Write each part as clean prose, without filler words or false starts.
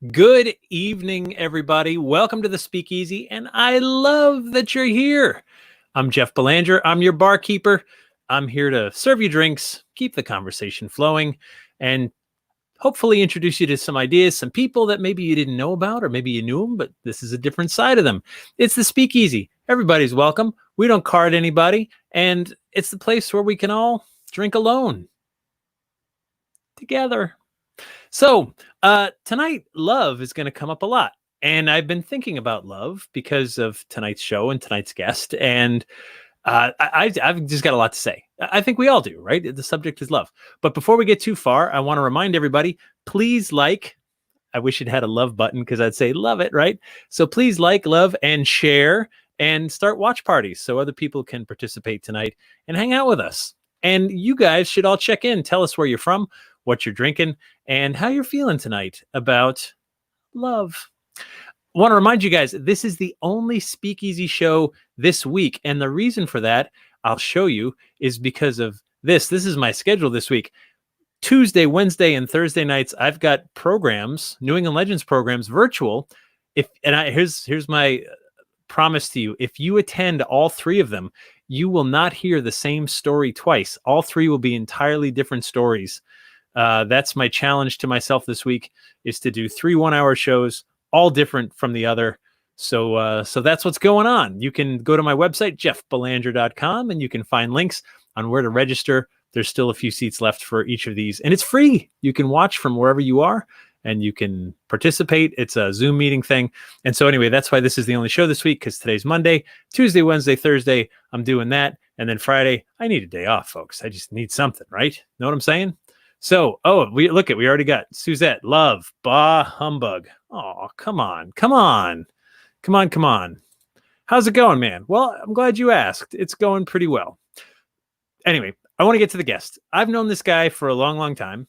Good evening, everybody. Welcome to the Speakeasy, and I love that you're here. I'm Jeff Belanger. I'm your barkeeper. I'm here to serve you drinks, keep the conversation flowing, and hopefully introduce you to some ideas, some people that maybe you didn't know about, or maybe you knew them, but this is a different side of them. It's the Speakeasy. Everybody's welcome. We don't card anybody, and it's the place where we can all drink alone together. So tonight, love is going to come up a lot. And I've been thinking about love because of tonight's show and tonight's guest. And I've just got a lot to say. I think we all do, right? The subject is love. But before we get too far, I want to remind everybody, please I wish it had a love button because I'd say love it, right? So please love, and share and start watch parties so other people can participate tonight and hang out with us. And you guys should all check in. Tell us where you're from, what you're drinking, and how you're feeling tonight about love. I want to remind you guys, this is the only Speakeasy show this week. And the reason for that, I'll show you, is because of this. This is my schedule this week. Tuesday, Wednesday, and Thursday nights, I've got programs, New England Legends programs, virtual. Here's my promise to you. If you attend all three of them, you will not hear the same story twice. All three will be entirely different stories. That's my challenge to myself this week, is to do 3 1-hour shows, all different from the other. So that's what's going on. You can go to my website, jeffbelanger.com, and you can find links on where to register. There's still a few seats left for each of these, and it's free. You can watch from wherever you are, and you can participate. It's a Zoom meeting thing. And so anyway, that's why this is the only show this week, because today's Monday. Tuesday, Wednesday, Thursday, I'm doing that. And then Friday, I need a day off, folks. I just need something, right? Know what I'm saying? So, we already got Suzette, love, bah, humbug. Oh, come on. How's it going, man? Well, I'm glad you asked. It's going pretty well. Anyway, I want to get to the guest. I've known this guy for a long, long time,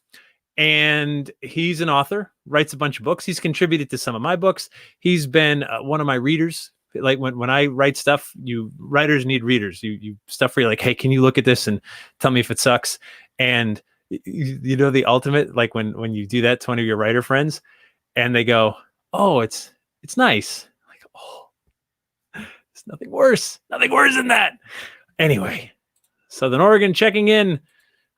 and he's an author, writes a bunch of books. He's contributed to some of my books. He's been one of my readers. Like when I write stuff, writers need readers. You stuff where you're like, hey, can you look at this and tell me if it sucks? And you know, the ultimate, like when you do that to one of your writer friends and they go, oh, it's nice. Like, oh, it's nothing worse than that. Anyway, Southern Oregon checking in.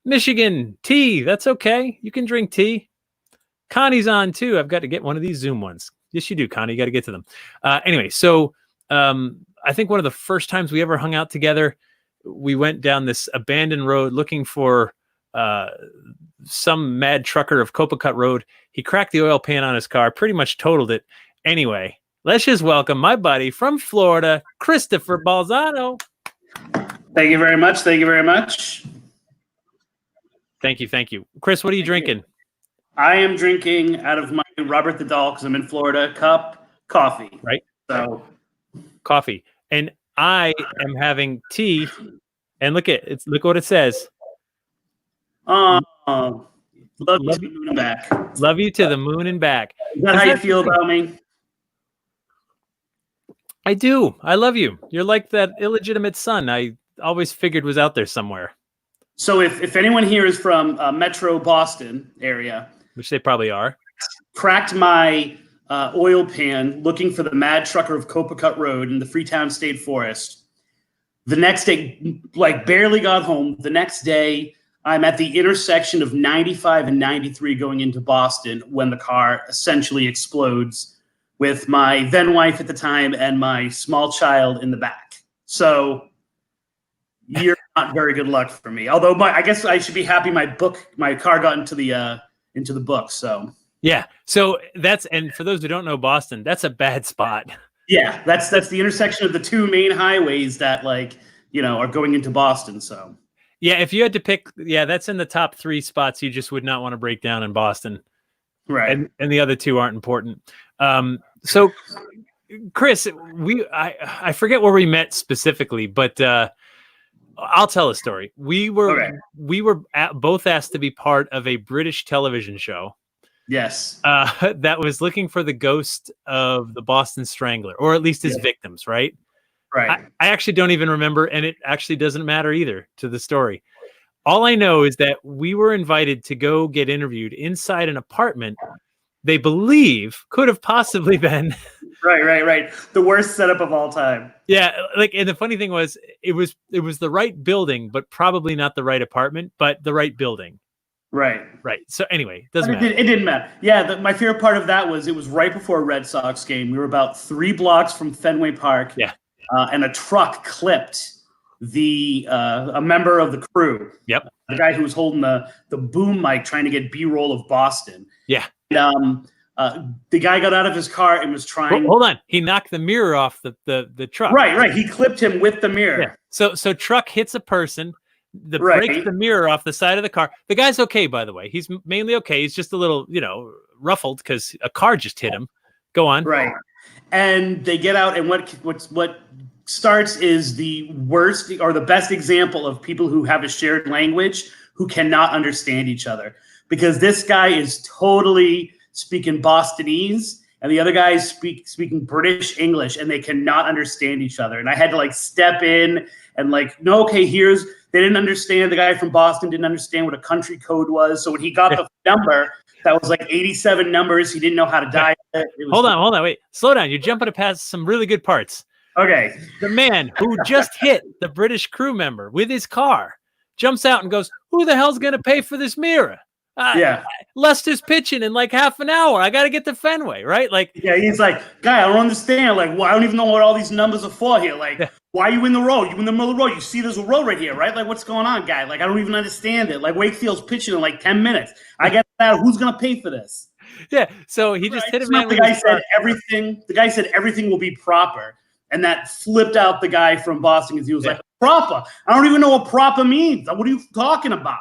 Michigan, tea. That's okay. You can drink tea. Connie's on too. I've got to get one of these Zoom ones. Yes, you do, Connie. You got to get to them. Anyway, so I think one of the first times we ever hung out together, we went down this abandoned road looking for some mad trucker of Copacut Road. He cracked the oil pan on his car, pretty much totaled it. Anyway, let's just welcome my buddy from Florida, Christopher Balzano. Thank you very much. Thank you. Chris, what are you drinking? I am drinking out of my Robert the Doll, because I'm in Florida, cup coffee. Right. So coffee. And I am having tea. And look what it says. Love you to the moon and back. Love you to the moon and back. Is that how you feel about me? I do. I love you. You're like that illegitimate son I always figured was out there somewhere. So if anyone here is from Metro Boston area, which they probably are, cracked my oil pan looking for the mad trucker of Copacut Road in the Freetown State Forest. The next day, like barely got home. The next day, I'm at the intersection of 95 and 93 going into Boston when the car essentially explodes with my then wife at the time and my small child in the back. So you're not very good luck for me. Although I guess I should be happy my car got into the book. So yeah. So and for those who don't know Boston, that's a bad spot. Yeah, that's the intersection of the two main highways that are going into Boston. So yeah, if you had to pick, that's in the top 3 spots you just would not want to break down in Boston. Right. And the other 2 aren't important. So Chris, I forget where we met specifically, but I'll tell a story. We were both asked to be part of a British television show. Yes. That was looking for the ghost of the Boston Strangler, or at least his victims, right? Right. I actually don't even remember, and it actually doesn't matter either to the story. All I know is that we were invited to go get interviewed inside an apartment they believe could have possibly been. Right. The worst setup of all time. Yeah, like, and the funny thing was, it was the right building, but probably not the right apartment, but the right building. Right. So anyway, doesn't matter. It didn't matter. Yeah, my favorite part of that was it was right before a Red Sox game. We were about 3 blocks from Fenway Park. Yeah. And a truck clipped a member of the crew. Yep. The guy who was holding the boom mic trying to get B-roll of Boston. Yeah. And, the guy got out of his car and was trying. Hold on. He knocked the mirror off the truck. Right. He clipped him with the mirror. Yeah. So truck hits a person. Breaks the mirror off the side of the car. The guy's okay, by the way. He's mainly okay. He's just a little, ruffled because a car just hit him. Go on. Right. And they get out, and what starts is the worst or the best example of people who have a shared language who cannot understand each other, because this guy is totally speaking Bostonese and the other guy is speaking British English, and they cannot understand each other. And I had to step in and no, okay, they didn't understand. The guy from Boston didn't understand what a country code was. So when he got the number that was 87 numbers, he didn't know how to dial it. Hold on, wait, slow down. You're jumping past some really good parts. Okay. The man who just hit the British crew member with his car jumps out and goes, "Who the hell's going to pay for this mirror? Lester's pitching in half an hour. I got to get to Fenway," right? He's like, "Guy, I don't understand. I don't even know what all these numbers are for here. Why are you in the road? You in the middle of the road? You see there's a road right here, right? What's going on, guy? I don't even understand it. Wakefield's pitching in 10 minutes. I get that. Who's going to pay for this?" Yeah. So he just hit a man. The guy said everything. The guy said everything will be proper. And that flipped out the guy from Boston because he was proper. I don't even know what proper means. What are you talking about?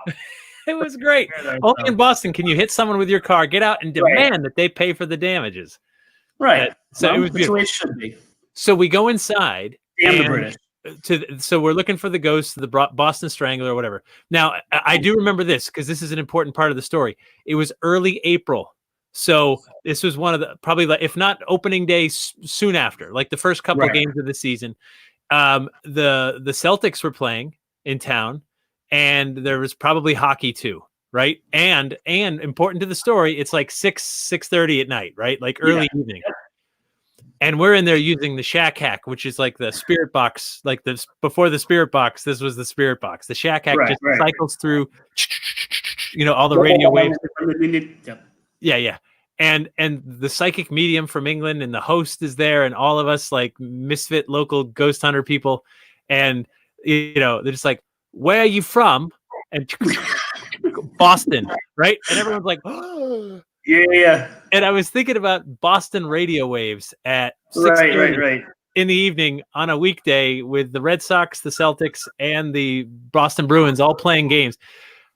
It was great. Only in Boston can you hit someone with your car, get out, and demand that they pay for the damages. Right. So it was that's the way it should be. So we go inside. Damn the British. So we're looking for the ghost, the Boston Strangler or whatever. Now, I do remember this because this is an important part of the story. It was early April. So this was one of the probably, if not opening day, soon after, the first couple of games of the season. The Celtics were playing in town, and there was probably hockey too, right? And important to the story, it's 6:30 at night, right? Early evening. And we're in there using the Shack Hack, which is the spirit box, before the spirit box. This was the spirit box. The Shack Hack cycles through, all the radio waves. Yeah. And the psychic medium from England and the host is there, and all of us misfit local ghost hunter people. And, they're just "Where are you from?" And Boston, right? And everyone's like, "Oh." Yeah. And I was thinking about Boston radio waves at 6:30 in the evening on a weekday with the Red Sox, the Celtics, and the Boston Bruins all playing games.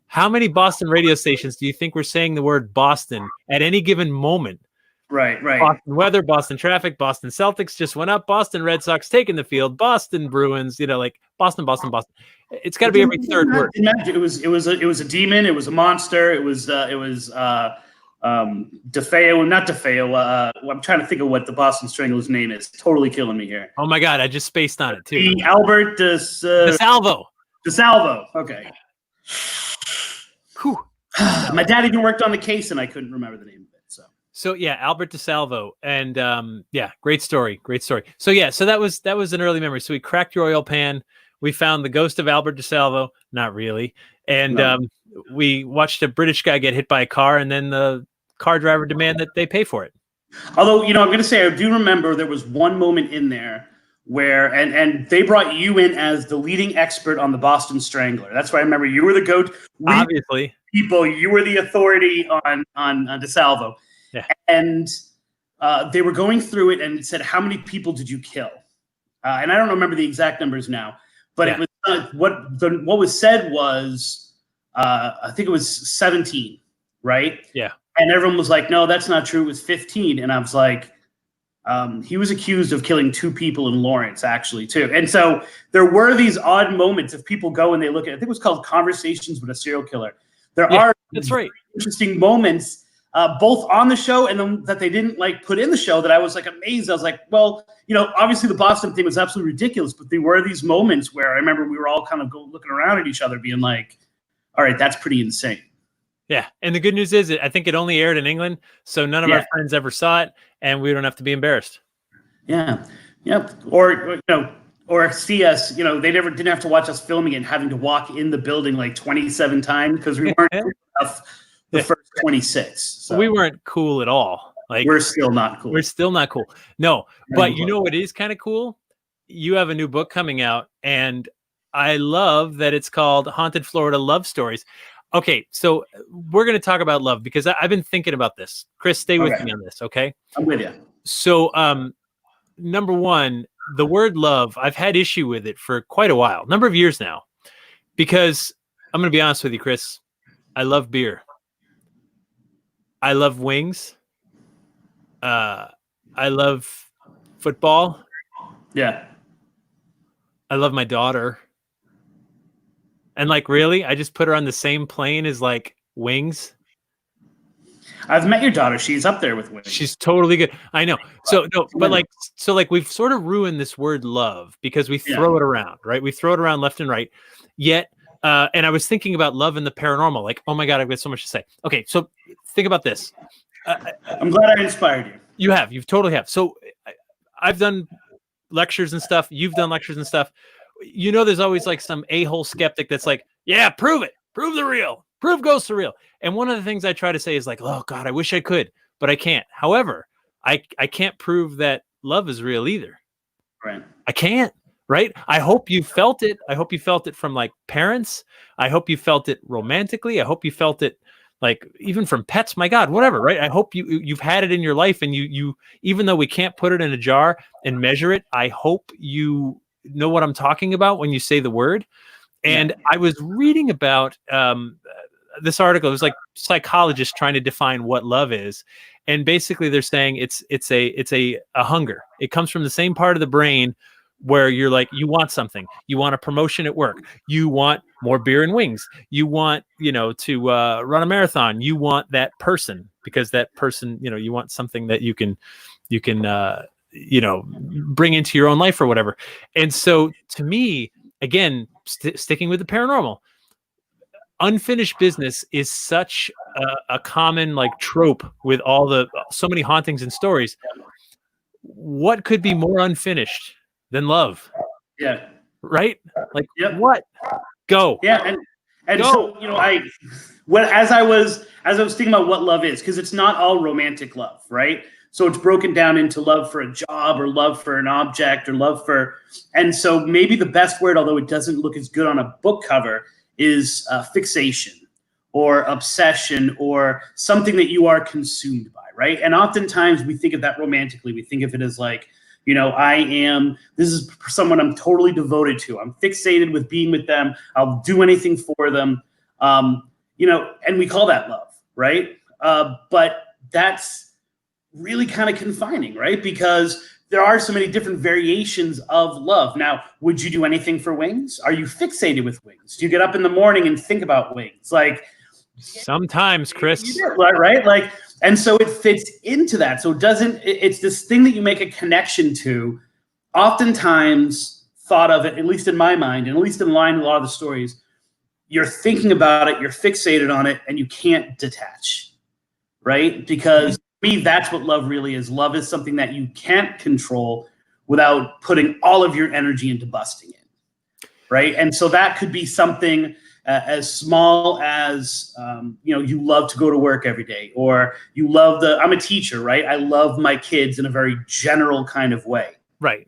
How many Boston radio stations do you think were saying the word Boston at any given moment? Right. Boston weather, Boston traffic, Boston Celtics just went up, Boston Red Sox taking the field, Boston Bruins, Boston. It's got to be every third word. It was a demon. It was a monster. It was DeFeo, not DeFeo. I'm trying to think of what the Boston Strangler's name is. Totally killing me here. Oh my God, I just spaced on it too. Albert DeSalvo. Okay. Whew. My dad even worked on the case, and I couldn't remember the name of it. So yeah, Albert DeSalvo, and great story. So that was an early memory. So we cracked your oil pan. We found the ghost of Albert DeSalvo, not really, and we watched a British guy get hit by a car, and then the car driver demand that they pay for it. Although I'm going to say I do remember there was one moment in there where and they brought you in as the leading expert on the Boston Strangler. That's why I remember you were the goat. Obviously, people, you were the authority on DeSalvo. Yeah. And they were going through it, and it said, "How many people did you kill?" And I don't remember the exact numbers now, but it was what was said was I think it was 17, right? Yeah. And everyone was like, "No, that's not true. It was 15." And I was like, he was accused of killing 2 people in Lawrence, actually, too. And so there were these odd moments of people go and they look at, I think it was called Conversations with a Serial Killer. There are that's right. interesting moments both on the show and then that they didn't put in the show that I was amazed. I was like, well, obviously the Boston thing was absolutely ridiculous, but there were these moments where I remember we were all kind of looking around at each other being like, all right, that's pretty insane. Yeah. And the good news is I think it only aired in England, so none of our friends ever saw it, and we don't have to be embarrassed. Yeah. Yep. Or see us, they never didn't have to watch us filming it and having to walk in the building like 27 times because we weren't cool enough the first 26. So we weren't cool at all. Like we're still not cool. We're still not cool. No, but you know what is kind of cool? You have a new book coming out, and I love that it's called Haunted Florida Love Stories. Okay, so we're going to talk about love because I've been thinking about this. Chris, stay with me on this, okay? I'm with you. So, number one, the word love, I've had issue with it for quite a while, number of years now, because I'm going to be honest with you, Chris. I love beer. I love wings. I love football. Yeah. I love my daughter. And like, really, I just put her on the same plane as like wings. I've met your daughter. She's up there with wings. She's totally good. I know. So no, but like we've sort of ruined this word love because we throw it around, right? We throw it around left and right. Yet, and I was thinking about love and the paranormal. Like, oh my God, I've got so much to say. Okay, so think about this. I'm glad I inspired you. You totally have. So I've done lectures and stuff. You've done lectures and stuff. There's always like some a-hole skeptic that's like, yeah, prove it. Prove the real. Prove ghosts are real. And one of the things I try to say is like, oh God, I wish I could, but I can't. However, I can't prove that love is real either. Right. I can't. Right. I hope you felt it. I hope you felt it from like parents. I hope you felt it romantically. I hope you felt it like even from pets. My God, whatever. Right. I hope you've had it in your life, and you even though we can't put it in a jar and measure it, I hope you know what I'm talking about when you say the word. And I was reading about this article. It was like psychologists trying to define what love is, and basically they're saying it's a hunger. It comes from the same part of the brain where you're like, you want something, you want a promotion at work, you want more beer and wings, you want to run a marathon, you want that person because that person you want something that you can bring into your own life or whatever. And so to me, again, sticking with the paranormal, unfinished business is such a common like trope with so many hauntings and stories. What could be more unfinished than love? Yeah. Right? Like what? Go. Yeah, and go. So as I was thinking about what love is, because it's not all romantic love, right? So it's broken down into love for a job or love for an object or love for, and so maybe the best word, although it doesn't look as good on a book cover, is fixation or obsession or something that you are consumed by, right? And oftentimes we think of that romantically. We think of it as like, this is someone I'm totally devoted to. I'm fixated with being with them. I'll do anything for them. And we call that love, right? But that's really kind of confining, right? Because there are so many different variations of love. Now, would you do anything for wings? Are you fixated with wings? Do you get up in the morning and think about wings? Like sometimes, Chris, right? Like, and so it fits into that. So it's this thing that you make a connection to, oftentimes thought of it, at least in my mind, and at least in line with a lot of the stories, you're thinking about it, you're fixated on it, and you can't detach, right? Because to me, that's what love really is. Love is something that you can't control without putting all of your energy into busting it, right? And so that could be something as small as, you love to go to work every day, or you love I'm a teacher, right? I love my kids in a very general kind of way. Right.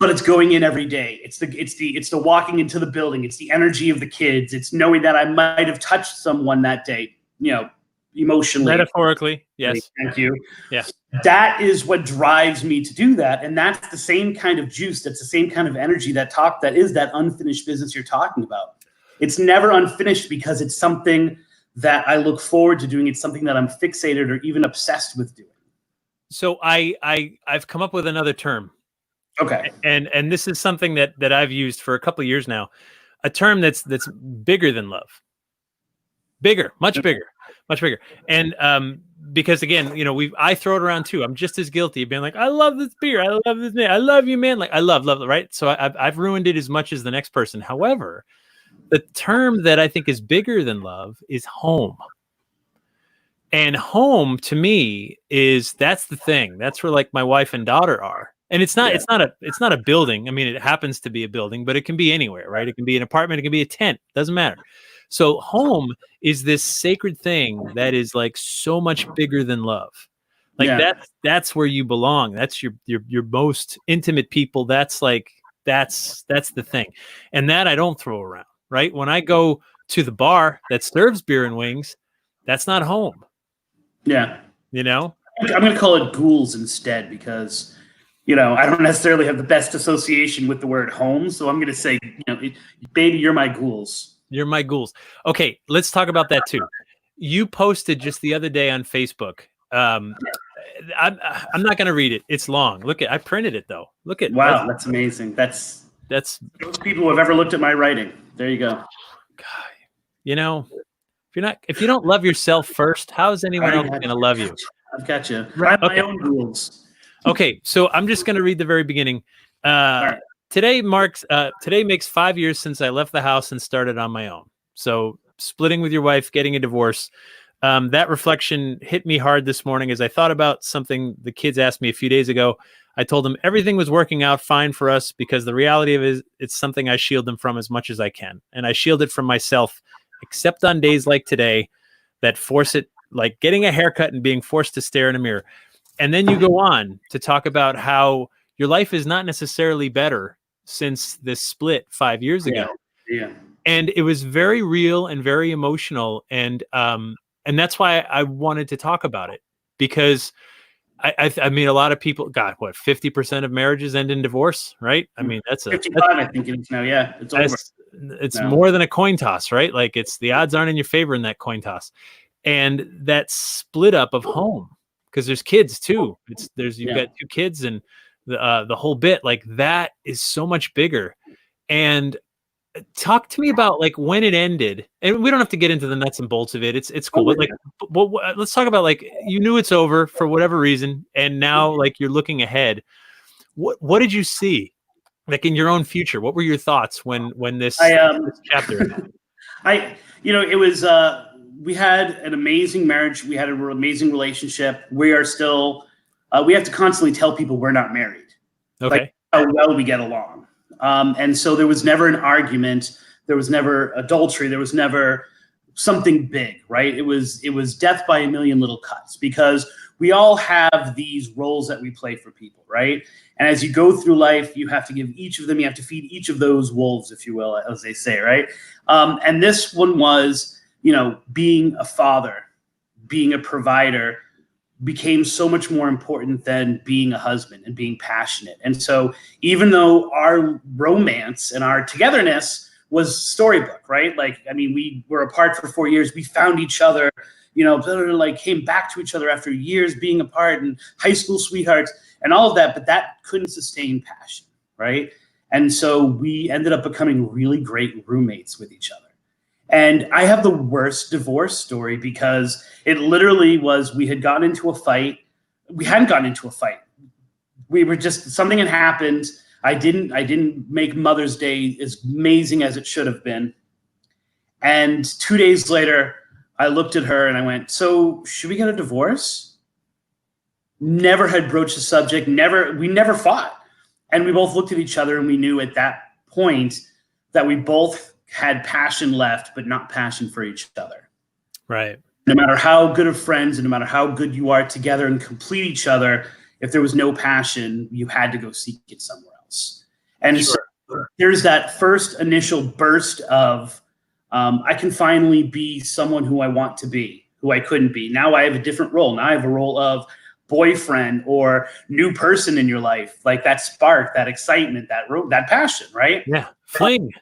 But it's going in every day. It's the walking into the building. It's the energy of the kids. It's knowing that I might have touched someone that day, emotionally. Metaphorically. Yes. Thank you. Yes. That is what drives me to do that. And that's the same kind of juice. That's the same kind of energy that is that unfinished business you're talking about. It's never unfinished because it's something that I look forward to doing. It's something that I'm fixated or even obsessed with doing. So I've come up with another term. Okay. And this is something that I've used for a couple of years now. A term that's bigger than love. Bigger, much bigger. And because again, I throw it around too. I'm just as guilty of being like, I love this beer, I love this man, I love you, man. Like I love, right? So I've ruined it as much as the next person. However, the term that I think is bigger than love is home. And home to me that's the thing. That's where like my wife and daughter are. And it's not a building. I mean, it happens to be a building, but it can be anywhere, right? It can be an apartment, it can be a tent, doesn't matter. So home is this sacred thing that is like so much bigger than love. Like that's where you belong. That's your most intimate people. That's the thing. And that I don't throw around, right? When I go to the bar that serves beer and wings, that's not home. Yeah. You know? I'm going to call it ghouls instead because, I don't necessarily have the best association with the word home. So I'm going to say, baby, you're my ghouls. You're my ghouls. Okay, let's talk about that too. You posted just the other day on Facebook. I'm not going to read it. It's long. I printed it though. Wow, that's amazing. That's those people who have ever looked at my writing. There you go. God, if you don't love yourself first, how is anyone else going to love you? I've got you. Right. My own rules. Okay, so I'm just going to read the very beginning. Right. Today makes 5 years since I left the house and started on my own. So splitting with your wife, getting a divorce. That reflection hit me hard this morning as I thought about something the kids asked me a few days ago. I told them everything was working out fine for us because the reality of it is it's something I shield them from as much as I can. And I shield it from myself, except on days like today that force it, like getting a haircut and being forced to stare in a mirror. And then you go on to talk about how your life is not necessarily better since this split 5 years ago. Yeah. And it was very real and very emotional. And that's why I wanted to talk about it, because I mean, a lot of people, 50% of marriages end in divorce, right? I mean, that's 55, I think it is now. Yeah, it's over. It's more than a coin toss, right? Like the odds aren't in your favor in that coin toss. And that split up of home, because there's kids too. You've got 2 kids and the whole bit, like that is so much bigger. And talk to me about like when it ended, and we don't have to get into the nuts and bolts of it. It's cool. But let's talk about like, you knew it's over for whatever reason. And now like you're looking ahead. What did you see like in your own future? What were your thoughts when this chapter? It was, we had an amazing marriage. We had an amazing relationship. We are still, we have to constantly tell people we're not married. Okay. Like how well we get along. And so there was never an argument. There was never adultery. There was never something big, right? It was death by a million little cuts, because we all have these roles that we play for people, right? And as you go through life, you have to give each of them, you have to feed each of those wolves, if you will, as they say, right? And this one was, being a father, being a provider, became so much more important than being a husband and being passionate. And so even though our romance and our togetherness was storybook, right? Like, I mean, we were apart for 4 years. We found each other, like came back to each other after years being apart, and high school sweethearts and all of that, but that couldn't sustain passion, right? And so we ended up becoming really great roommates with each other. And I have the worst divorce story, because it literally was, we had gotten into a fight. We hadn't gotten into a fight. We were just, something had happened. I didn't make Mother's Day as amazing as it should have been. And 2 days later, I looked at her and I went, so should we get a divorce? Never had broached the subject. We never fought. And we both looked at each other and we knew at that point that we both had passion left, but not passion for each other. Right. No matter how good of friends and no matter how good you are together and complete each other, if there was no passion, you had to go seek it somewhere else. And so there's that first initial burst of, I can finally be someone who I want to be, who I couldn't be. Now I have a different role. Now I have a role of boyfriend or new person in your life, like that spark, that excitement, that passion, right? Yeah. Fling.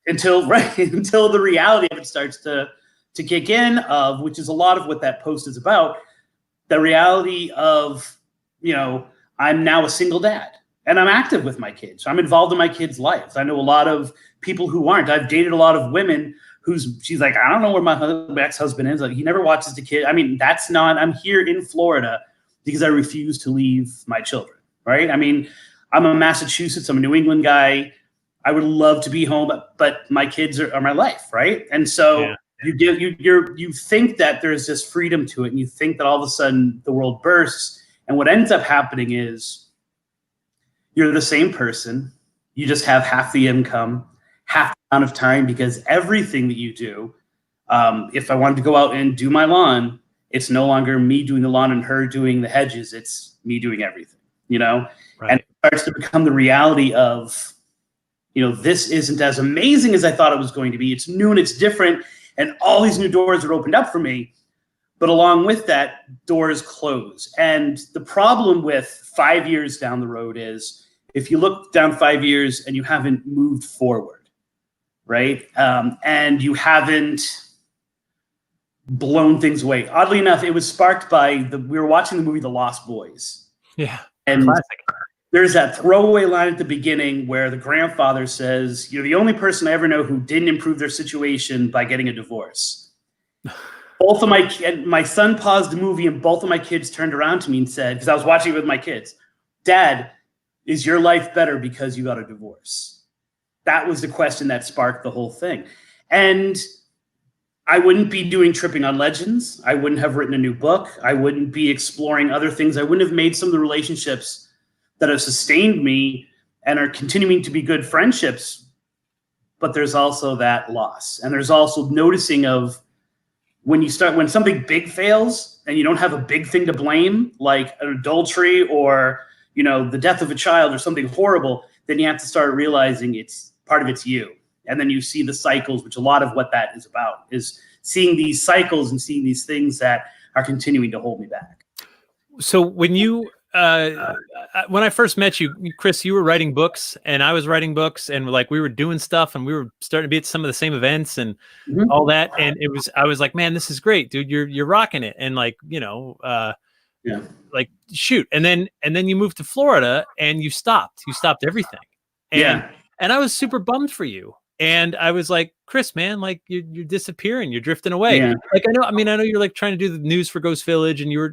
Until the reality of it starts to kick in, which is a lot of what that post is about. The reality of, I'm now a single dad and I'm active with my kids. I'm involved in my kids' lives. I know a lot of people who aren't. I've dated a lot of women she's like, I don't know where my ex-husband is. Like, he never watches the kid. I mean, I'm here in Florida because I refuse to leave my children, right? I mean, I'm a Massachusetts, I'm a New England guy. I would love to be home, but my kids are my life, right? And so You think that there's this freedom to it, and you think that all of a sudden the world bursts, and what ends up happening is you're the same person. You just have half the income, half the amount of time, because everything that you do, if I wanted to go out and do my lawn, it's no longer me doing the lawn and her doing the hedges. It's me doing everything, Right. And it starts to become the reality of, this isn't as amazing as I thought it was going to be. It's new and it's different. And all these new doors are opened up for me. But along with that, doors close. And the problem with 5 years down the road is if you look down 5 years and you haven't moved forward, right? And you haven't blown things away. Oddly enough, it was sparked by we were watching the movie The Lost Boys. Yeah. And classic. There's that throwaway line at the beginning where the grandfather says, "You're the only person I ever know who didn't improve their situation by getting a divorce." Both of my son paused the movie, and both of my kids turned around to me and said, because I was watching it with my kids, "Dad, is your life better because you got a divorce?" That was the question that sparked the whole thing. And I wouldn't be doing Tripping on Legends. I wouldn't have written a new book. I wouldn't be exploring other things. I wouldn't have made some of the relationships that have sustained me and are continuing to be good friendships. But there's also that loss. And there's also noticing of when something big fails and you don't have a big thing to blame, like an adultery or, the death of a child or something horrible, then you have to start realizing part of it's you. And then you see the cycles, which a lot of what that is about is seeing these cycles and seeing these things that are continuing to hold me back. So when when I first met you, Chris, you were writing books and I was writing books, and we were doing stuff and we were starting to be at some of the same events and all that. And I was like, man, this is great, dude. You're rocking it. And shoot. And then you moved to Florida and you stopped everything. And I was super bummed for you. And I was like, Chris, man, you're disappearing. You're drifting away. Yeah. I know you're trying to do the news for Ghost Village and you were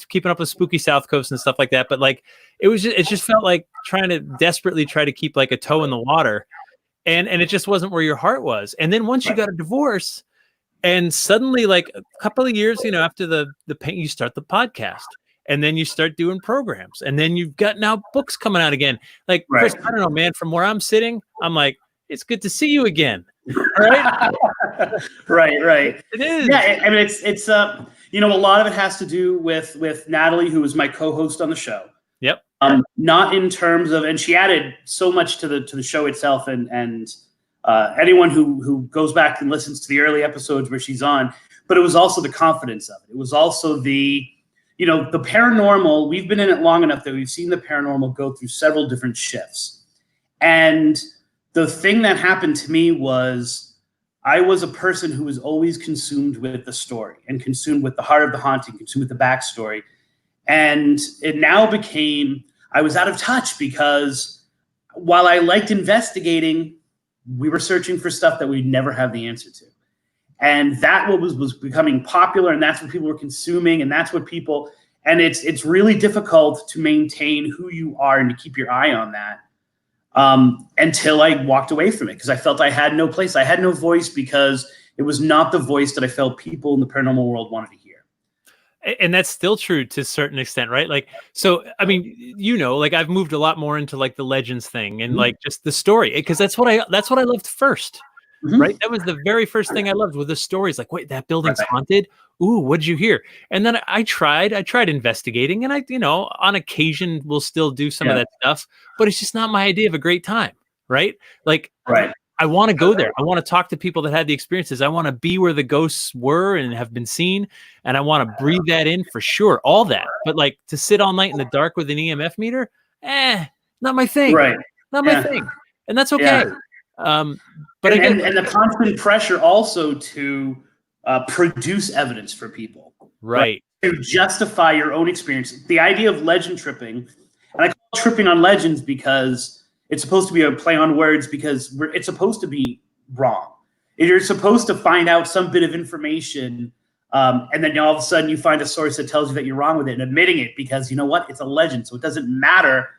keeping up with Spooky South Coast and stuff like that. But it just felt like trying to desperately try to keep a toe in the water. And it just wasn't where your heart was. And then once you got a divorce and suddenly a couple of years, after the pain, you start the podcast. And then you start doing programs. And then you've got now books coming out again. Chris, I don't know, man, from where I'm sitting, I'm like, it's good to see you again. Right? Right. It is. Yeah, I mean, it's a lot of it has to do with Natalie, who was my co-host on the show. Yep. Not in terms of, and she added so much to the show itself, and anyone who goes back and listens to the early episodes where she's on, but it was also the confidence of it. It was also the paranormal. We've been in it long enough that we've seen the paranormal go through several different shifts. And the thing that happened to me was I was a person who was always consumed with the story and consumed with the heart of the haunting, consumed with the backstory. And it now became, I was out of touch because while I liked investigating, we were searching for stuff that we'd never have the answer to. And that was becoming popular, and that's what people were consuming, and that's what people, and it's really difficult to maintain who you are and to keep your eye on that until I walked away from it, because I felt I had no place. I had no voice because it was not the voice that I felt people in the paranormal world wanted to hear. And that's still true to a certain extent, right? So, I mean, I've moved a lot more into the legends thing and just the story, because that's what I loved first. Mm-hmm. Right. That was the very first thing I loved, with the stories. Wait, that building's haunted. Ooh, what'd you hear? And then I tried investigating, and I on occasion will still do some of that stuff, but it's just not my idea of a great time. Right. I want to go there. I want to talk to people that had the experiences. I want to be where the ghosts were and have been seen. And I want to breathe that in for sure. All that. But to sit all night in the dark with an EMF meter, not my thing. Right. Not my thing. And that's okay. Yeah. But again, and the constant pressure also to produce evidence for people, right? To justify your own experience. The idea of legend tripping, and I call it tripping on legends because it's supposed to be a play on words, because it's supposed to be wrong. You're supposed to find out some bit of information, and then all of a sudden you find a source that tells you that you're wrong with it, and admitting it, because you know what? It's a legend, so it doesn't matter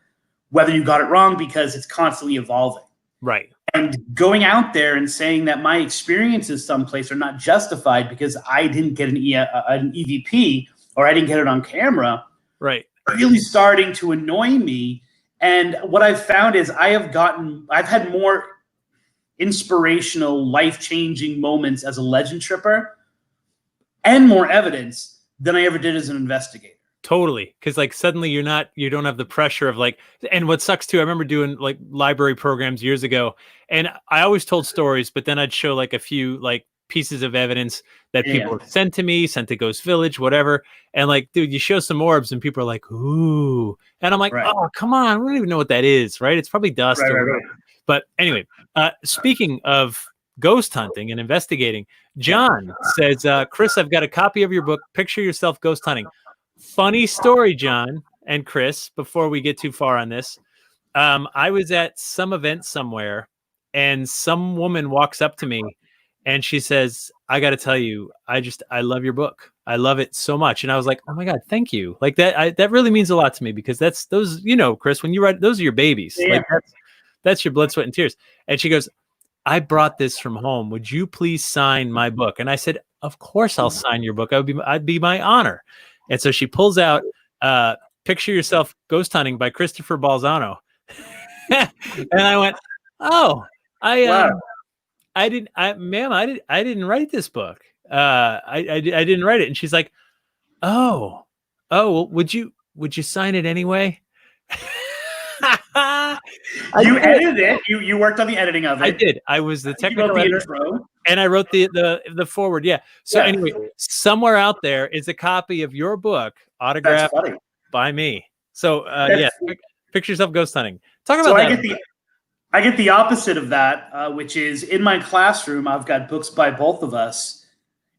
whether you got it wrong because it's constantly evolving. Right. And going out there and saying that my experiences someplace are not justified because I didn't get an EVP or I didn't get it on camera, right, really starting to annoy me. And what I've found is I've had more inspirational, life-changing moments as a legend tripper and more evidence than I ever did as an investigator. Totally. Because like suddenly you don't have the pressure of like, and what sucks too, I remember doing like library programs years ago, and I always told stories, but then I'd show like a few like pieces of evidence that people sent to me, sent to Ghost Village, whatever. And like, dude, you show some orbs and people are like, ooh. And I'm like, oh, come on. We don't even know what that is, right? It's probably dust. Right. But anyway, speaking of ghost hunting and investigating, John says, Chris, I've got a copy of your book, Picture Yourself Ghost Hunting. Funny story, John and Chris, before we get too far on this. I was at some event somewhere and some woman walks up to me and she says, I got to tell you, I love your book. I love it so much. And I was like, oh my God, thank you. Like that really means a lot to me because that's those, Chris, when you write, those are your babies. Yeah. Like that's your blood, sweat, and tears. And she goes, I brought this from home. Would you please sign my book? And I said, of course I'll sign your book. I'd be my honor. And so she pulls out Picture Yourself Ghost Hunting by Christopher Balzano. And I went, oh, ma'am, I didn't write this book. I didn't write it. And she's like, well, would you sign it anyway? You edited it. You worked on the editing of it. I did. I was the technical editor, and I wrote the foreword. Yeah. So anyway, somewhere out there is a copy of your book autographed by me. So Picture Yourself Ghost Hunting. Talk about that. I get the opposite of that, which is in my classroom, I've got books by both of us,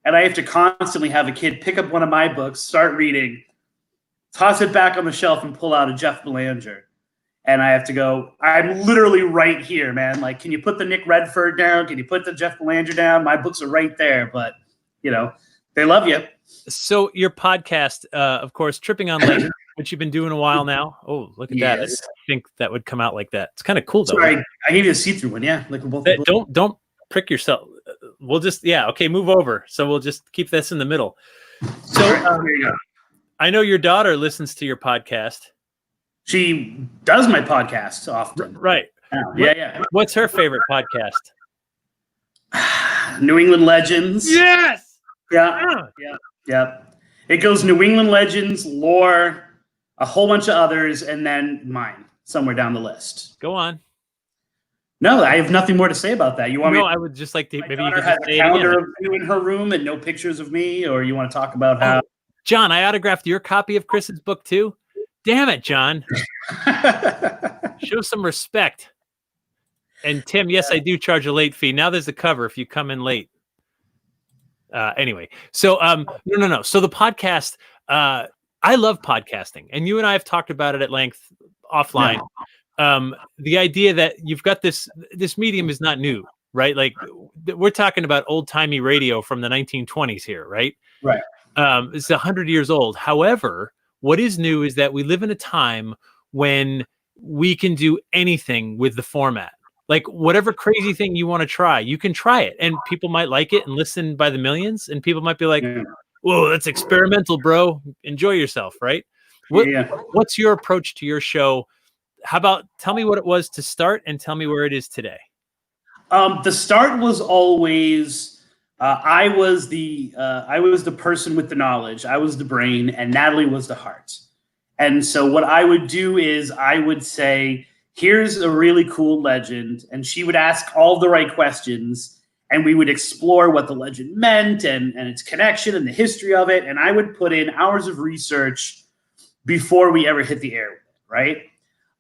and I have to constantly have a kid pick up one of my books, start reading, toss it back on the shelf, and pull out a Jeff Belanger. And I have to go, I'm literally right here, man. Like, can you put the Nick Redford down? Can you put the Jeff Belanger down? My books are right there, but, they love you. So your podcast, of course, Tripping on Legend, which you've been doing a while now. Oh, look at that. I didn't think that would come out like that. It's kind of cool, though. Sorry, I gave you a see-through one, yeah. Like we're both. Don't prick yourself. We'll just, okay, move over. So we'll just keep this in the middle. So there you go. I know your daughter listens to your podcast. She does my podcast often. Right. Yeah. What's her favorite podcast? New England Legends. Yes. Yeah. It goes New England Legends, lore, a whole bunch of others, and then mine somewhere down the list. Go on. No, I have nothing more to say about that. You want me? No, I would just like to. Maybe you could have say a calendar of you in her room and no pictures of me, or you want to talk about how? John, I autographed your copy of Chris's book too. Damn it, John. Show some respect. And Tim, yes, I do charge a late fee. Now there's a cover if you come in late. Anyway, so no. So the podcast, I love podcasting, and you and I have talked about it at length offline. Yeah. The idea that you've got this medium is not new, right? Like we're talking about old timey radio from the 1920s here, right? Right. It's 100 years old. However, what is new is that we live in a time when we can do anything with the format. Like whatever crazy thing you want to try, you can try it, and people might like it and listen by the millions, and people might be like, whoa, that's experimental, bro. Enjoy yourself, right? What's your approach to your show? How about tell me what it was to start and tell me where it is today? The start was always I was the person with the knowledge. I was the brain, and Natalie was the heart. And so what I would do is I would say, here's a really cool legend, and she would ask all the right questions, and we would explore what the legend meant and its connection and the history of it. And I would put in hours of research before we ever hit the air, right?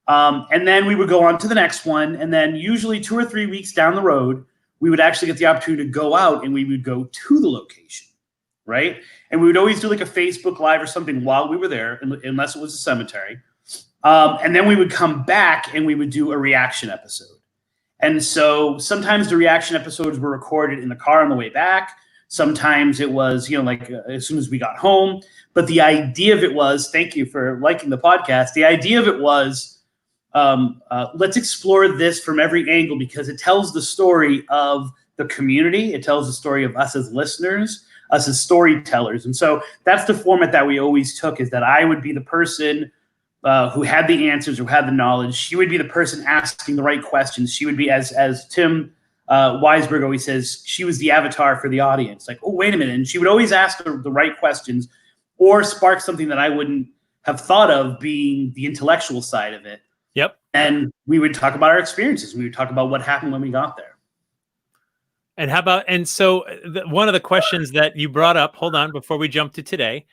And then we would go on to the next one, and then usually 2 or 3 weeks down the road, we would actually get the opportunity to go out and we would go to the location, right? And we would always do like a Facebook Live or something while we were there, unless it was a cemetery. And then we would come back and we would do a reaction episode. And so sometimes the reaction episodes were recorded in the car on the way back. Sometimes it was, as soon as we got home. But the idea of it was, thank you for liking the podcast. The idea of it was let's explore this from every angle because it tells the story of the community. It tells the story of us as listeners, us as storytellers. And so that's the format that we always took, is that I would be the person who had the answers, who had the knowledge. She would be the person asking the right questions. She would be, as Tim Weisberg always says, she was the avatar for the audience. Like, oh, wait a minute. And she would always ask the right questions or spark something that I wouldn't have thought of, being the intellectual side of it. Yep. And we would talk about our experiences. We would talk about what happened when we got there. And how about, and so one of the questions that you brought up, hold on, before we jump to today,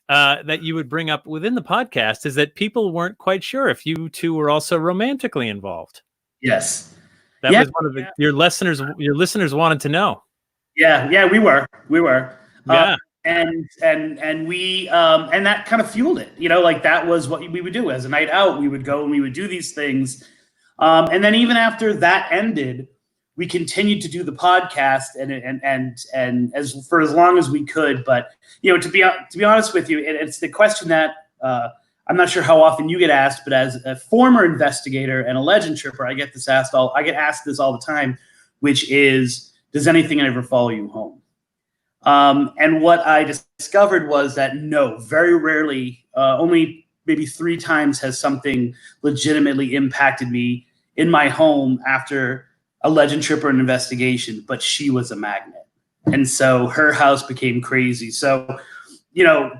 that you would bring up within the podcast is that people weren't quite sure if you two were also romantically involved. Yes. That was one of your listeners wanted to know. Yeah, we were. Yeah. And we and that kind of fueled it, like that was what we would do as a night out. We would go and we would do these things. And then even after that ended, we continued to do the podcast and as long as we could. But to be honest with you, it's the question that I'm not sure how often you get asked, but as a former investigator and a legend tripper, I get asked this all the time, which is, does anything ever follow you home? And what I discovered was that no, very rarely, only maybe 3 times has something legitimately impacted me in my home after a legend tripper and investigation, but she was a magnet. And so her house became crazy. So,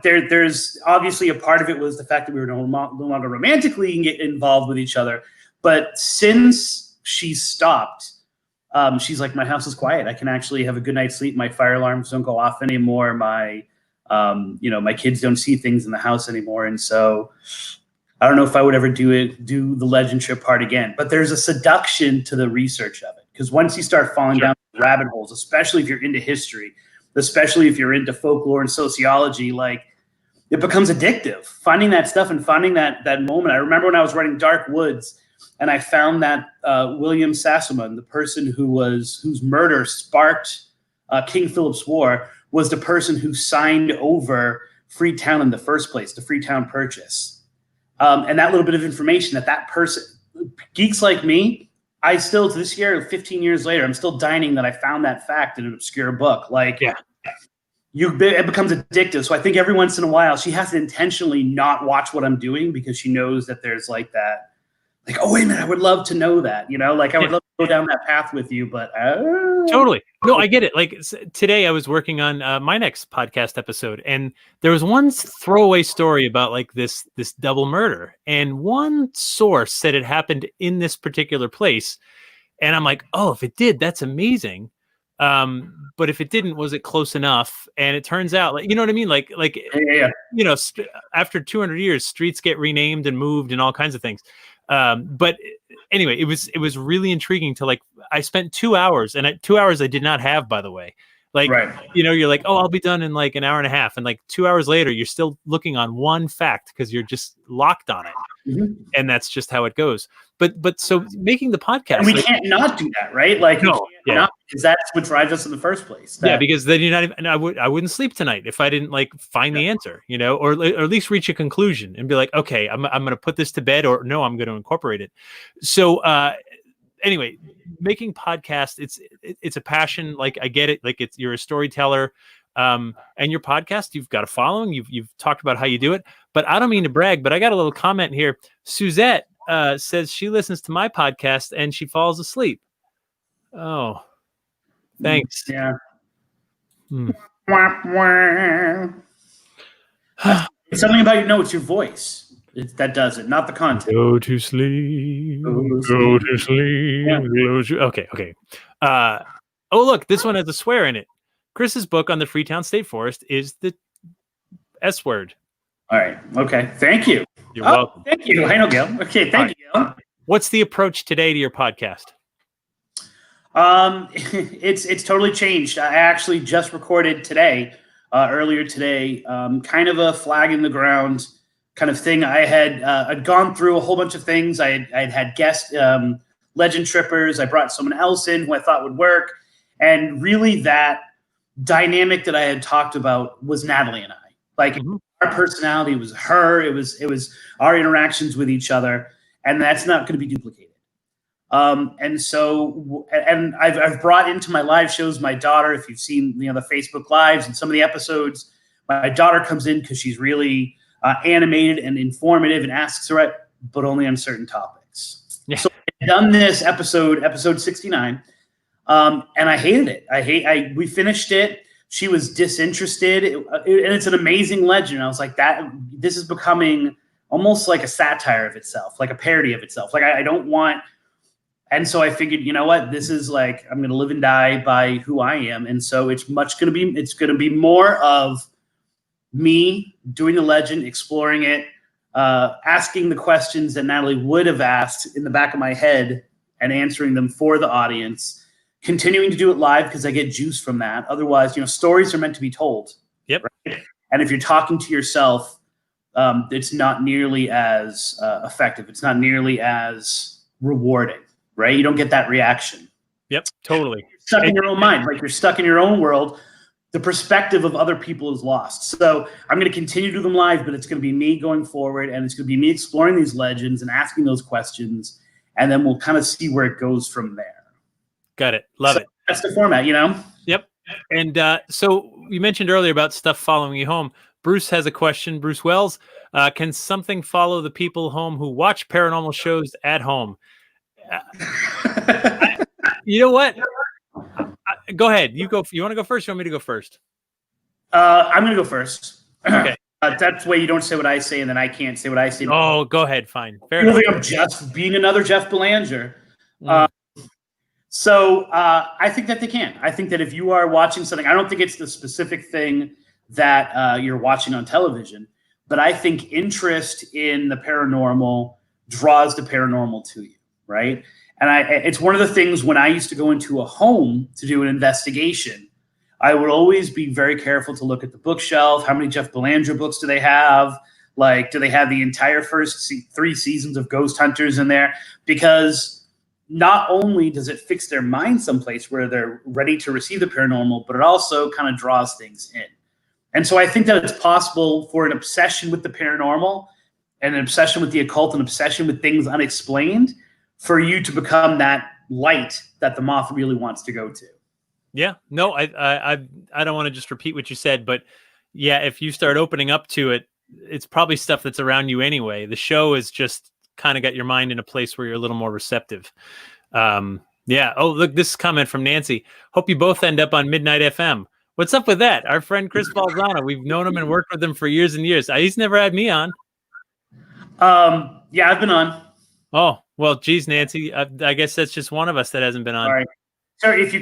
there's obviously a part of it was the fact that we were no longer romantically involved with each other. But since she stopped, she's like, my house is quiet. I can actually have a good night's sleep. My fire alarms don't go off anymore. My kids don't see things in the house anymore. And so I don't know if I would ever do the legend trip part again, but there's a seduction to the research of it. Because once you start falling down rabbit holes, especially if you're into history, especially if you're into folklore and sociology, like it becomes addictive. Finding that stuff and finding that moment. I remember when I was writing Dark Woods, and I found that William Sassaman, the person whose murder sparked King Philip's War, was the person who signed over Freetown in the first place, the Freetown Purchase. And that little bit of information that person, geeks like me, I still, to this year, 15 years later, I'm still dining that I found that fact in an obscure book. Like, it becomes addictive. So I think every once in a while, she has to intentionally not watch what I'm doing because she knows that there's like that. Like, oh, wait a minute, I would love to know that, like I would love to go down that path with you, but totally. No, I get it. Like today I was working on my next podcast episode, and there was one throwaway story about like this double murder, and one source said it happened in this particular place. And I'm like, oh, if it did, that's amazing. But if it didn't, was it close enough? And it turns out, like, you know what I mean? Like, after 200 years, streets get renamed and moved and all kinds of things. But anyway, it was really intriguing to like, I spent 2 hours, and 2 hours I did not have, by the way. Like, you're like, oh, I'll be done in like an hour and a half. And like 2 hours later, you're still looking on one fact because you're just locked on it. Mm-hmm. And that's just how it goes. But so making the podcast, and we can't not do that, right? Like, no, because that's what drives us in the first place. Because then you're not even, I wouldn't sleep tonight if I didn't like find the answer, or at least reach a conclusion and be like, okay, I'm going to put this to bed, or no, I'm going to incorporate it. So, anyway, making podcasts, it's a passion. Like, I get it. Like, you're a storyteller, and your podcast, you've got a following. You've talked about how you do it, but I don't mean to brag, but I got a little comment here. Suzette says she listens to my podcast and she falls asleep. Oh, thanks. Yeah. It's something about it's your voice. That does it, not the content. Go to sleep. Go to sleep. Yeah. Okay. Oh, look, this one has a swear in it. Chris's book on the Freetown State Forest is the S word. All right. Okay. Thank you. You're welcome. Thank you. I know, Gil. Okay. Thank you, Gil. What's the approach today to your podcast? It's totally changed. I actually just recorded today, earlier today, kind of a flag in the ground kind of thing. I'd gone through a whole bunch of things. I'd had guest legend trippers. I brought someone else in who I thought would work. And really that dynamic that I had talked about was Natalie and I. Like, our personality was her. It was our interactions with each other. and that's not going to be duplicated. And so, and I've brought into my live shows my daughter. If you've seen the Facebook lives and some of the episodes, my daughter comes in because she's really animated and informative and asks her, but only on certain topics. Yeah. So I've done this episode 69, and I hated it. We finished it. She was disinterested, and it's an amazing legend. I was like, this is becoming almost like a satire of itself, like a parody of itself. Like I don't want. And so I figured, you know what, this is like, I'm going to live and die by who I am. And so it's going to be more of me doing the legend, exploring it, asking the questions that Natalie would have asked in the back of my head and answering them for the audience, continuing to do it live because I get juice from that. Otherwise, stories are meant to be told. Yep. Right? And if you're talking to yourself, it's not nearly as effective. It's not nearly as rewarding. Right? You don't get that reaction. Yep, totally. You're stuck in your own mind. Like you're stuck in your own world. The perspective of other people is lost. So I'm going to continue to do them live, but it's going to be me going forward, and it's going to be me exploring these legends and asking those questions, and then we'll kind of see where it goes from there. Got it. Love it. That's the format, Yep. And so you mentioned earlier about stuff following you home. Bruce has a question. Bruce Wells, can something follow the people home who watch paranormal shows at home? You know what? Go ahead. You go. You want to go first? Or you want me to go first? I'm going to go first. Okay. That's the way you don't say what I say, and then I can't say what I say. Oh, go ahead. Fine. Fair enough. I'm just being another Jeff Belanger. So I think that they can. I think that if you are watching something, I don't think it's the specific thing that you're watching on television, but I think interest in the paranormal draws the paranormal to you. Right. And it's one of the things when I used to go into a home to do an investigation, I would always be very careful to look at the bookshelf. How many Jeff Belanger books do they have? Like, do they have the entire first 3 seasons of Ghost Hunters in there? Because not only does it fix their mind someplace where they're ready to receive the paranormal, but it also kind of draws things in. And so I think that it's possible for an obsession with the paranormal and an obsession with the occult, an obsession with things unexplained, for you to become that light that the moth really wants to go to. Yeah, no, I don't want to just repeat what you said, but yeah, if you start opening up to it, it's probably stuff that's around you anyway. The show is just kind of got your mind in a place where you're a little more receptive. Yeah. Oh, look, this comment from Nancy. Hope you both end up on Midnight FM. What's up with that? Our friend Chris Balzano, we've known him and worked with him for years and years. He's never had me on. Yeah, I've been on. Oh, well, geez, Nancy, I guess that's just one of us that hasn't been on. All right. So if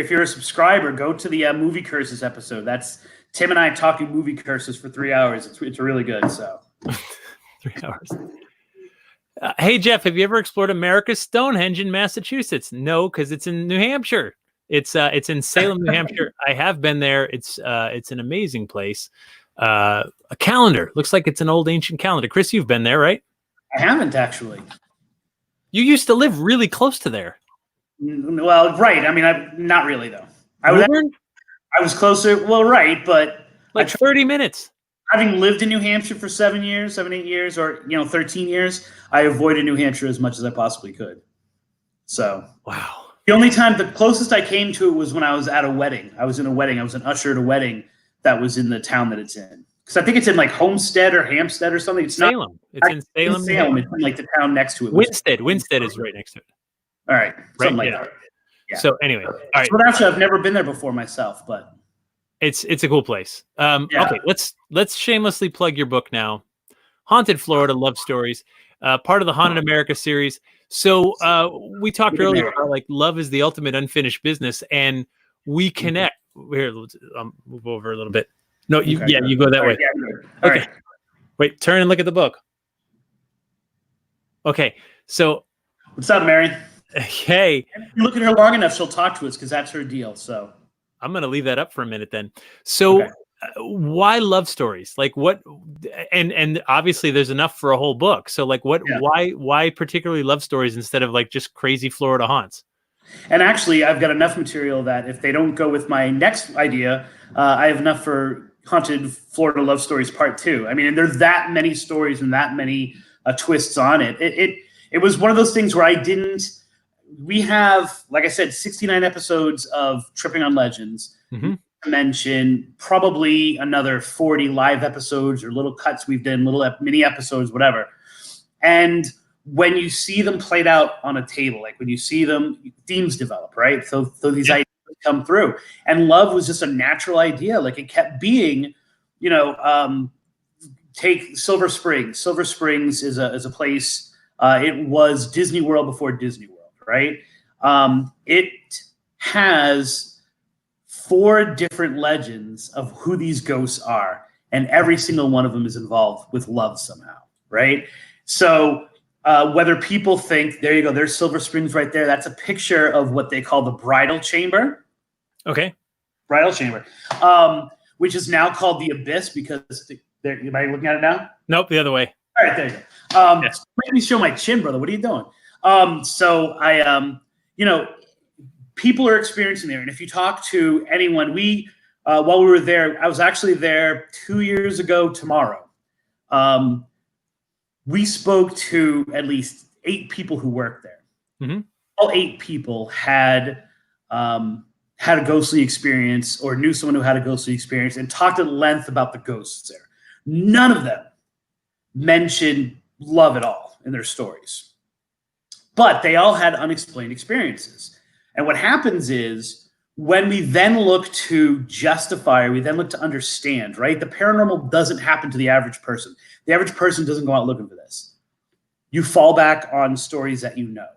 you're a subscriber, go to the movie curses episode. That's Tim and I talking movie curses for 3 hours. It's really good. So 3 hours. Hey, Jeff, have you ever explored America's Stonehenge in Massachusetts? No, because it's in New Hampshire. It's in Salem, New Hampshire. I have been there. It's an amazing place. A calendar. Looks like it's an old ancient calendar. Chris, you've been there, right? I haven't actually. You used to live really close to there. Well, right. I mean, not really though. I was closer. Well, right, but like 30 minutes. Having lived in New Hampshire for 7 years, 8 years, or 13 years, I avoided New Hampshire as much as I possibly could. So wow. The closest I came to it was when I was at a wedding. I was in a wedding. I was an usher at a wedding that was in the town that it's in. Because I think it's in like Homestead or Hampstead or something. It's Salem. It's in Salem. It's in like the town next to it. Winstead is right next to it. All right. Something like that. Yeah. So anyway, all right. But actually, I've never been there before myself, but it's a cool place. Okay, let's shamelessly plug your book now. Haunted Florida Love Stories, part of the Haunted America series. So we talked earlier about like love is the ultimate unfinished business, and we connect. Here, let's move over a little bit. No, you go that way. All okay. Right. Wait, turn and look at the book. Okay, so what's up, Mary? Hey, if you look at her long enough, she'll talk to us because that's her deal. So I'm going to leave that up for a minute then. So why love stories? Like what, and obviously there's enough for a whole book. So like why particularly love stories instead of like just crazy Florida haunts? And actually I've got enough material that if they don't go with my next idea, I have enough for Haunted Florida Love Stories Part 2. I mean, and there's that many stories and that many twists on it. it was one of those things where I didn't. We have, like I said, 69 episodes of Tripping on Legends. Mm-hmm. Mention probably another 40 live episodes or little cuts we've done, little mini episodes, whatever. And when you see them played out on a table, like when you see them, themes develop, right? So these ideas come through. And love was just a natural idea. Like it kept being, take Silver Springs. Silver Springs is a place. It was Disney World before Disney World, right? It has 4 different legends of who these ghosts are, and every single one of them is involved with love somehow, right? So whether people think, there you go, there's Silver Springs right there, that's a picture of what they call the Bridal Chamber. Okay. Bridal Chamber, which is now called the Abyss because, am I looking at it now? Nope, the other way. All right, there you go. Yes. Make me show my chin, brother. What are you doing? So I, people are experiencing there. And if you talk to anyone, while we were there, I was actually there 2 years ago tomorrow. We spoke to at least 8 people who worked there. Mm-hmm. All 8 people had a ghostly experience or knew someone who had a ghostly experience and talked at length about the ghosts there. None of them mentioned love at all in their stories. But they all had unexplained experiences. And what happens is when we then look to justify, or we then look to understand, right? The paranormal doesn't happen to the average person. The average person doesn't go out looking for this. You fall back on stories that you know,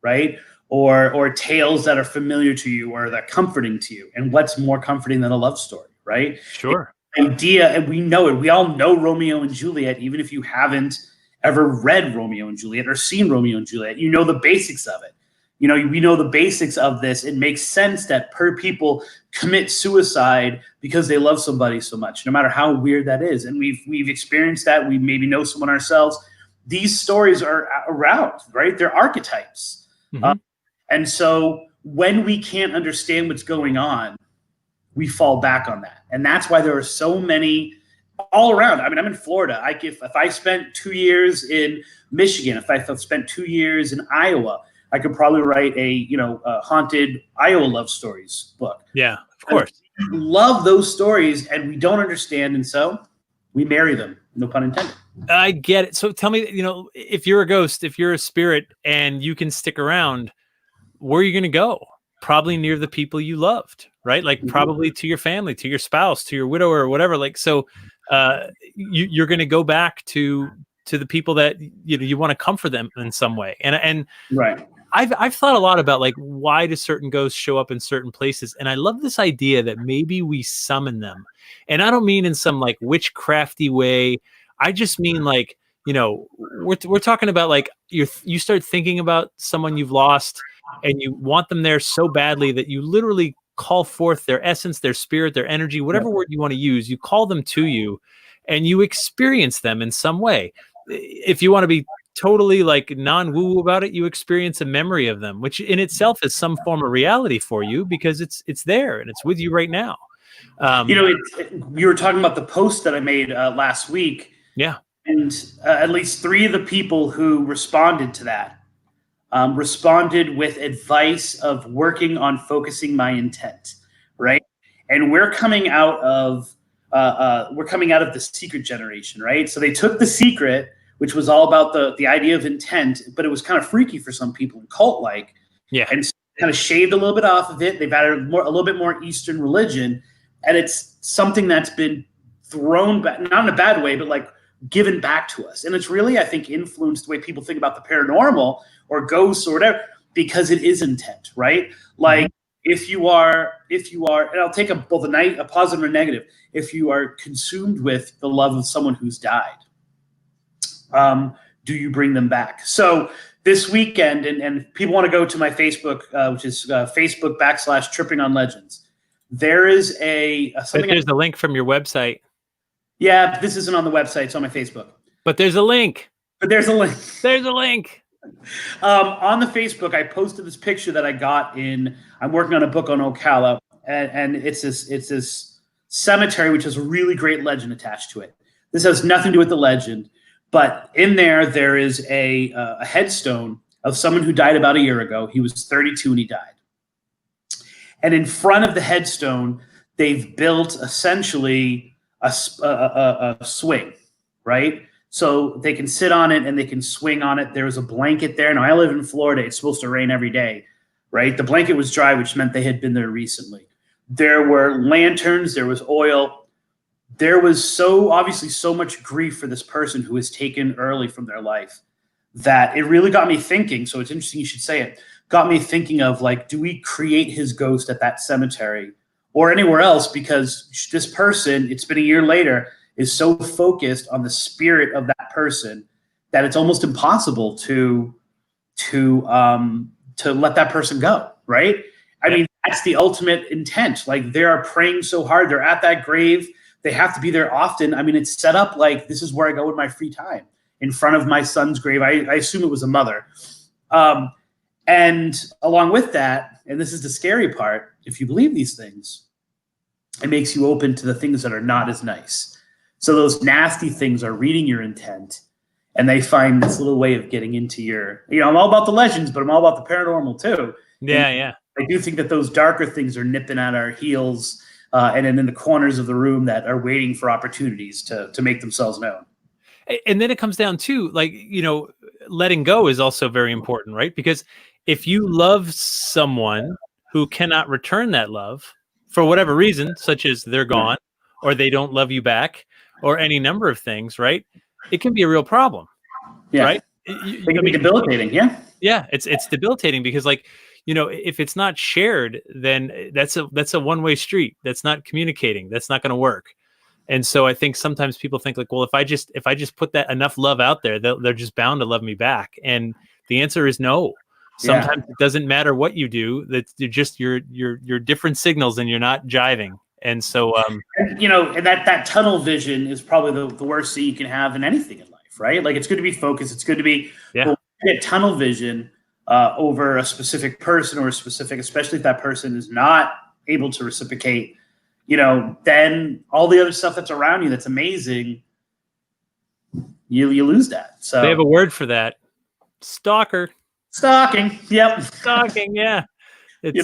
right? Or tales that are familiar to you or that are comforting to you. And what's more comforting than a love story, right? Sure. Idea, and we know it. We all know Romeo and Juliet, even if you haven't ever read Romeo and Juliet or seen Romeo and Juliet. You know the basics of it. We know the basics of this. It makes sense that people commit suicide because they love somebody so much, no matter how weird that is. And we've experienced that. We maybe know someone ourselves. These stories are around, right? They're archetypes. Mm-hmm. And so when we can't understand what's going on, we fall back on that. And that's why there are so many all around. I mean, I'm in Florida. If I spent 2 years in Michigan, if I spent 2 years in Iowa, I could probably write a haunted Iowa love stories book. Yeah, of course. We love those stories, and we don't understand, and so we marry them. No pun intended. I get it. So tell me, if you're a ghost, if you're a spirit, and you can stick around, where are you going to go? Probably near the people you loved, right? Like probably to your family, to your spouse, to your widower, or whatever. Like so, you're going to go back to the people that you want to comfort them in some way, and right. I've thought a lot about like why do certain ghosts show up in certain places, and I love this idea that maybe we summon them, and I don't mean in some like witchcrafty way. I just mean like we're talking about like you start thinking about someone you've lost, and you want them there so badly that you literally call forth their essence, their spirit, their energy, whatever word you want to use. You call them to you, and you experience them in some way. If you want to be totally like non-woo about it, you experience a memory of them, which in itself is some form of reality for you because it's there and it's with you right now. You were talking about the post that I made last week. Yeah. And at least 3 of the people who responded to that responded with advice of working on focusing my intent, right? And we're coming out of the secret generation, right? So they took The Secret, which was all about the idea of intent, but it was kind of freaky for some people and cult-like. Yeah. And so kind of shaved a little bit off of it. They've added a little bit more Eastern religion, and it's something that's been thrown back, not in a bad way, but like given back to us. And it's really, I think, influenced the way people think about the paranormal or ghosts or whatever, because it is intent, right? Like if you are, and I'll take both a positive and a negative. If you are consumed with the love of someone who's died, do you bring them back? So this weekend, and people want to go to my Facebook, which is Facebook.com/Tripping on Legends. There is there's a link from your website. Yeah, this isn't on the website. It's on my Facebook. But there's a link. There's a link. On the Facebook, I posted this picture that I got I'm working on a book on Ocala, and it's this cemetery which has a really great legend attached to it. This has nothing to do with the legend, But in there is a headstone of someone who died about a year ago. He was 32 and he died. And in front of the headstone, they've built essentially a swing, right? So they can sit on it and they can swing on it. There's a blanket there. Now, I live in Florida. It's supposed to rain every day, right? The blanket was dry, which meant they had been there recently. There were lanterns. There was oil. There was obviously so much grief for this person who was taken early from their life that it really got me thinking. So it's interesting you should say it. Got me thinking of, like, do we create his ghost at that cemetery or anywhere else? Because this person, it's been a year later, is so focused on the spirit of that person that it's almost impossible to let that person go, right? I mean, that's the ultimate intent. Like, they are praying so hard. They're at that grave. They have to be there often. I mean, it's set up like this is where I go in my free time, in front of my son's grave. I assume it was a mother. And along with that, and this is the scary part, if you believe these things, it makes you open to the things that are not as nice. So those nasty things are reading your intent, and they find this little way of getting into your, I'm all about the legends, but I'm all about the paranormal too. Yeah, and yeah. I do think that those darker things are nipping at our heels, and then in the corners of the room that are waiting for opportunities to make themselves known. And then it comes down to, like, letting go is also very important, right? Because if you love someone who cannot return that love for whatever reason, such as they're gone or they don't love you back or any number of things, right? It can be a real problem, right? It can be debilitating. Yeah. Yeah. It's debilitating because, like, if it's not shared, then that's a one-way street. That's not communicating. That's not going to work. And so I think sometimes people think, like, well, if I just put that enough love out there, they're just bound to love me back. And the answer is no. Sometimes it doesn't matter what you do. That you're different signals and you're not jiving. And so, and that tunnel vision is probably the worst thing you can have in anything in life, right? Like, it's good to be focused. It's good to be get tunnel vision over a specific person or a specific, especially if that person is not able to reciprocate. Then all the other stuff that's around you that's amazing, you lose that. So they have a word for that. Stalking. Yep. Stalking. Yeah. It's,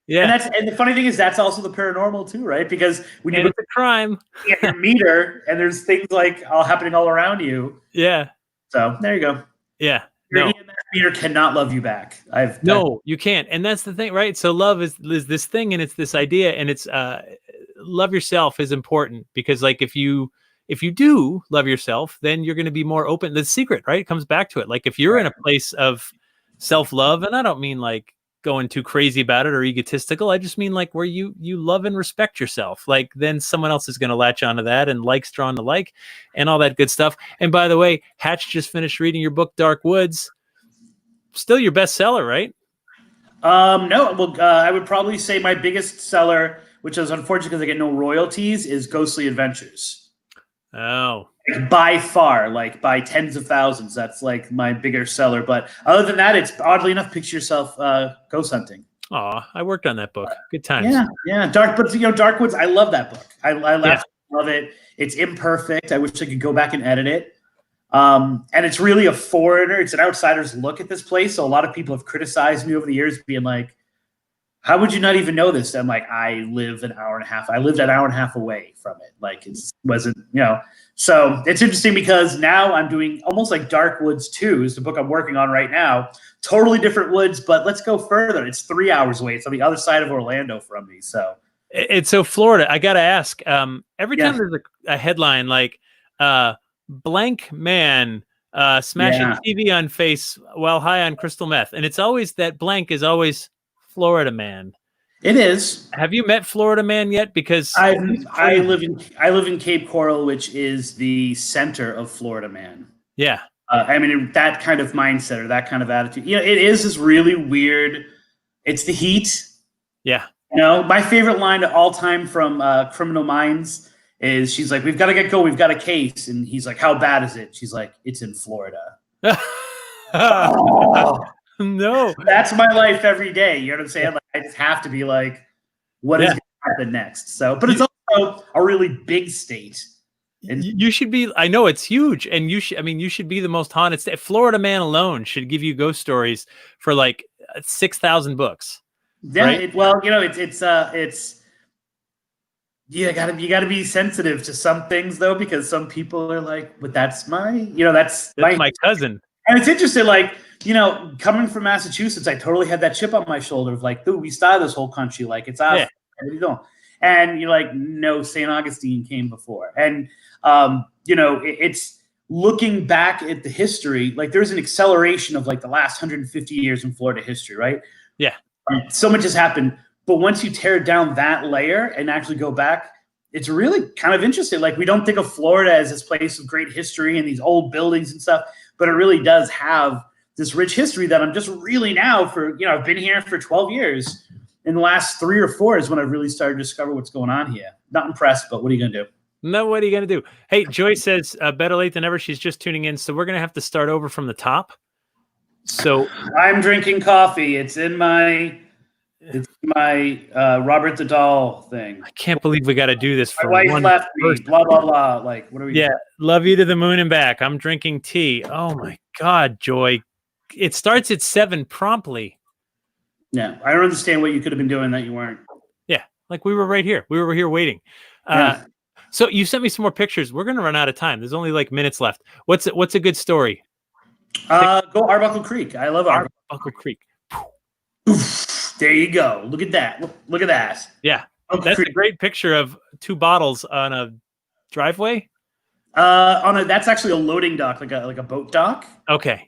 yeah. And the funny thing is that's also the paranormal too, right? Because when you look at the crime, your meter, and there's things like all happening all around you. Yeah. So there you go. Yeah. Your EMF meter cannot love you back. You can't. And that's the thing, right? So love is this thing, and it's this idea, and it's love yourself is important because, like, if you do love yourself, then you're going to be more open. The secret, right? It comes back to it. Like, if you're in a place of self-love, and I don't mean like going too crazy about it or egotistical. I just mean like where you love and respect yourself. Like, then someone else is going to latch onto that, and likes drawn to like, and all that good stuff. And by the way, Hatch just finished reading your book, Dark Woods. Still your bestseller, right? No. Well, I would probably say my biggest seller, which is unfortunate because I get no royalties, is Ghostly Adventures. Oh. By far, like by tens of thousands. That's like my bigger seller. But other than that, it's oddly enough, picture yourself ghost hunting. Oh, I worked on that book. Good times. Yeah. Dark Woods. I love that book. I love it. It's imperfect. I wish I could go back and edit it. And it's really a foreigner. It's an outsider's look at this place. So a lot of people have criticized me over the years, being like, how would you not even know this? I'm like, I live an hour and a half. I lived an hour and a half away from it. Like, it wasn't, So it's interesting because now I'm doing almost like Dark Woods 2 is the book I'm working on right now. Totally different woods, but let's go further. It's 3 hours away. It's on the other side of Orlando from me. So it's so Florida. I got to ask, every time there's a headline like blank man smashing TV on face while high on crystal meth, and it's always that blank is always Florida man. It is. Have you met Florida man yet? Because I live in Cape Coral, which is the center of Florida man. Yeah. That kind of mindset or that kind of attitude. It is this really weird. It's the heat. Yeah. My favorite line of all time from Criminal Minds is she's like, "We've got to get going. We've got a case," and he's like, "How bad is it?" She's like, "It's in Florida." Oh. No, that's my life every day. You know what I'm saying? Like, I just have to be like, what is going to happen next? So, but it's also a really big state. And You should be. I know it's huge, and you should. I mean, you should be the most haunted. Florida man alone should give you ghost stories for like 6,000 books. yeah, Right? well, it's you gotta be sensitive to some things though, because some people are like, but that's That's my cousin. and it's interesting, like, coming from Massachusetts, I totally had that chip on my shoulder of like, dude, we started this whole country, like it's us. Yeah. What are you doing? And you're like, no, St. Augustine came before. And it's looking back at the history, like there's an acceleration of like the last 150 years in Florida history, right? Yeah. So much has happened. But once you tear down that layer and actually go back, it's really kind of interesting. Like we don't think of Florida as this place of great history and these old buildings and stuff, but it really does have this rich history that I'm just really now I've been here for 12 years. In the last 3 or 4 is when I've really started to discover what's going on here. Not impressed, but what are you going to do? No, what are you going to do? Hey, Joy says better late than ever. She's just tuning in. So we're going to have to start over from the top. So I'm drinking coffee. It's in my Robert the Doll thing. I can't believe we got to do this for my wife one left me, person. blah, blah, blah. Like, what are we doing? Love you to the moon and back. I'm drinking tea. Oh my God, Joy. It starts at 7 promptly. Yeah, I don't understand what you could have been doing that you weren't. Yeah, like we were right here. We were here waiting. Yeah. So you sent me some more pictures. We're going to run out of time. There's only like minutes left. What's a good story? Go Arbuckle Creek. I love Arbuckle Creek. There you go. Look at that. Look at that. Yeah, that's a great picture of 2 bottles on a driveway. That's actually a loading dock, like a boat dock. Okay.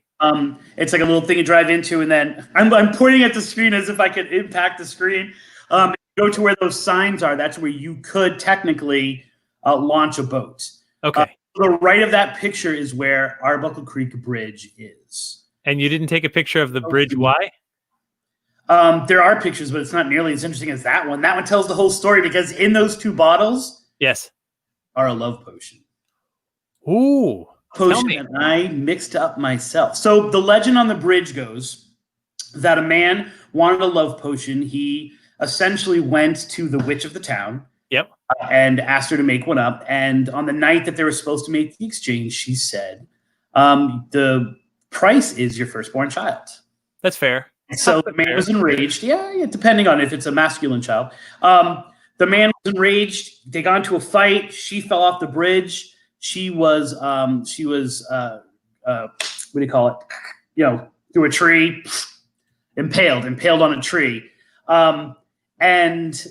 It's like a little thing you drive into, and then I'm pointing at the screen as if I could impact the screen. Go to where those signs are. That's where you could technically launch a boat. Okay. To the right of that picture is where Arbuckle Creek Bridge is. And you didn't take a picture of the bridge? Why? There are pictures, but it's not nearly as interesting as that one. That one tells the whole story because in those 2 bottles, yes, are a love potion. Ooh. Potion that I mixed up myself. So the legend on the bridge goes that a man wanted a love potion. He essentially went to the witch of the town. Yep. And asked her to make one up. And on the night that they were supposed to make the exchange, she said, the price is your firstborn child. That's fair. So the man was enraged. Yeah, depending on if it's a masculine child. The man was enraged. They got into a fight. She fell off the bridge. She was what do you call it? Through a tree, impaled on a tree. And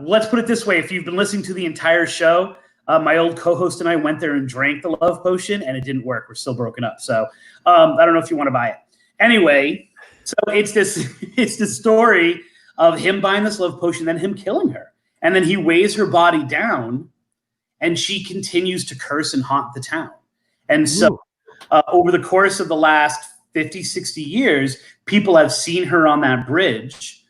let's put it this way: if you've been listening to the entire show, my old co-host and I went there and drank the love potion, and it didn't work. We're still broken up. So I don't know if you want to buy it. Anyway, so it's this story of him buying this love potion, then him killing her, and then he weighs her body down. And she continues to curse and haunt the town. And so over the course of the last 50, 60 years, people have seen her on that bridge.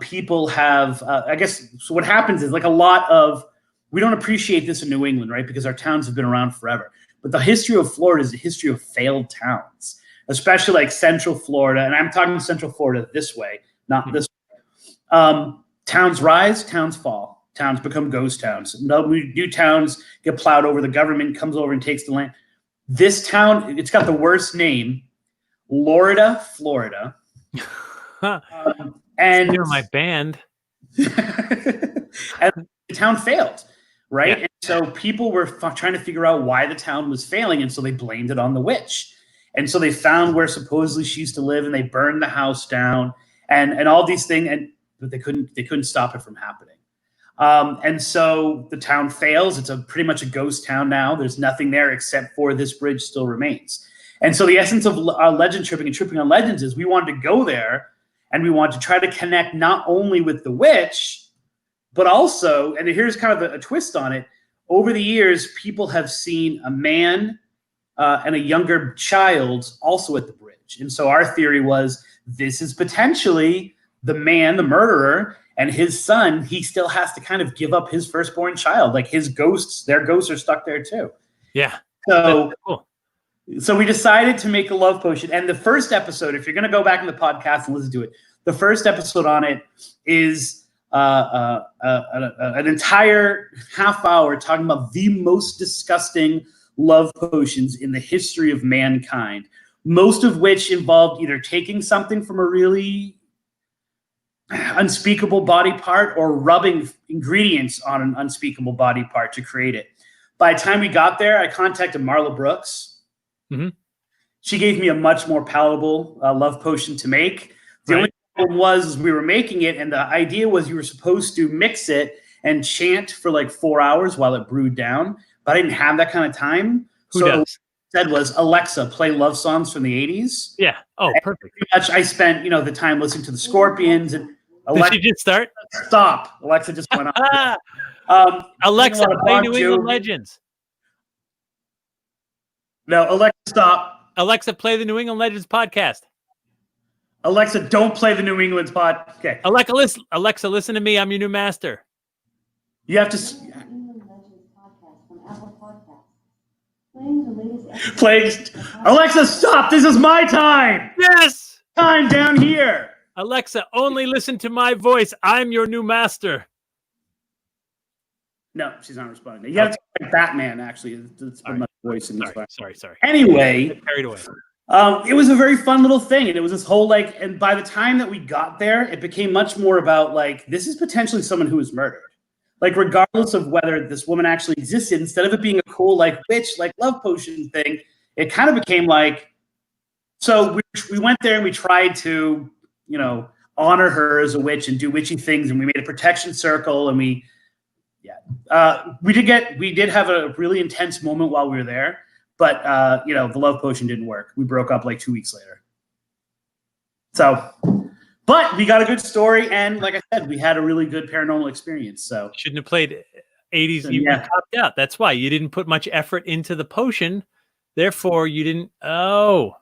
People have, so what happens is like we don't appreciate this in New England, right? Because our towns have been around forever. But the history of Florida is a history of failed towns, especially like Central Florida. And I'm talking Central Florida this way, not this way. Towns rise, towns fall. Towns become ghost towns. New towns get plowed over. The government comes over and takes the land. This town, it's got the worst name, Lorida, Florida. And you're my band. And the town failed, right? Yeah. And so people were trying to figure out why the town was failing, and so they blamed it on the witch. And so they found where supposedly she used to live, and they burned the house down, and all these things, but they couldn't stop it from happening. And so the town fails. It's pretty much a ghost town now. There's nothing there except for this bridge still remains. And so the essence of legend tripping and tripping on legends is we wanted to go there and we want to try to connect not only with the witch, but also, and here's kind of a twist on it, over the years, people have seen a man and a younger child also at the bridge. And so our theory was this is potentially the man, the murderer, and his son. He still has to kind of give up his firstborn child. Like their ghosts are stuck there too. Yeah. So cool. So we decided to make a love potion. And the first episode, if you're going to go back in the podcast and listen to it, the first episode on it is an entire half hour talking about the most disgusting love potions in the history of mankind, most of which involved either taking something from a really unspeakable body part or rubbing ingredients on an unspeakable body part to create it. By the time we got there, I contacted Marla Brooks. Mm-hmm. She gave me a much more palatable love potion to make. The only problem was we were making it, and the idea was you were supposed to mix it and chant for like 4 hours while it brewed down. But I didn't have that kind of time. Who so does? what I said was, Alexa, play love songs from the 80s. Yeah. Oh, and perfect. pretty much I spent, the time listening to the Scorpions and Alexa. Did she just start? Stop. Alexa just went off. Alexa, play New England Legends. No, Alexa, stop. Alexa, play the New England Legends podcast. Alexa, don't play the New England pod. Okay. Alexa, listen to me. I'm your new master. You have to play. Alexa, stop. This is my time. Yes. Time down here. Alexa, only listen to my voice. I'm your new master. No, she's not responding. You have to like Batman, actually. It's pretty much voice in this. Sorry. Anyway, carried away. It was a very fun little thing, and it was this whole and by the time that we got there, it became much more about this is potentially someone who was murdered. Regardless of whether this woman actually existed, instead of it being a cool witch love potion thing, it kind of became so we went there and we tried to honor her as a witch and do witchy things, and we made a protection circle, and we did have a really intense moment while we were there. But, the love potion didn't work. We broke up 2 weeks later. So, but we got a good story. And like I said, we had a really good paranormal experience. So shouldn't have played 80s. You topped out. That's why you didn't put much effort into the potion. Therefore, you didn't. Oh,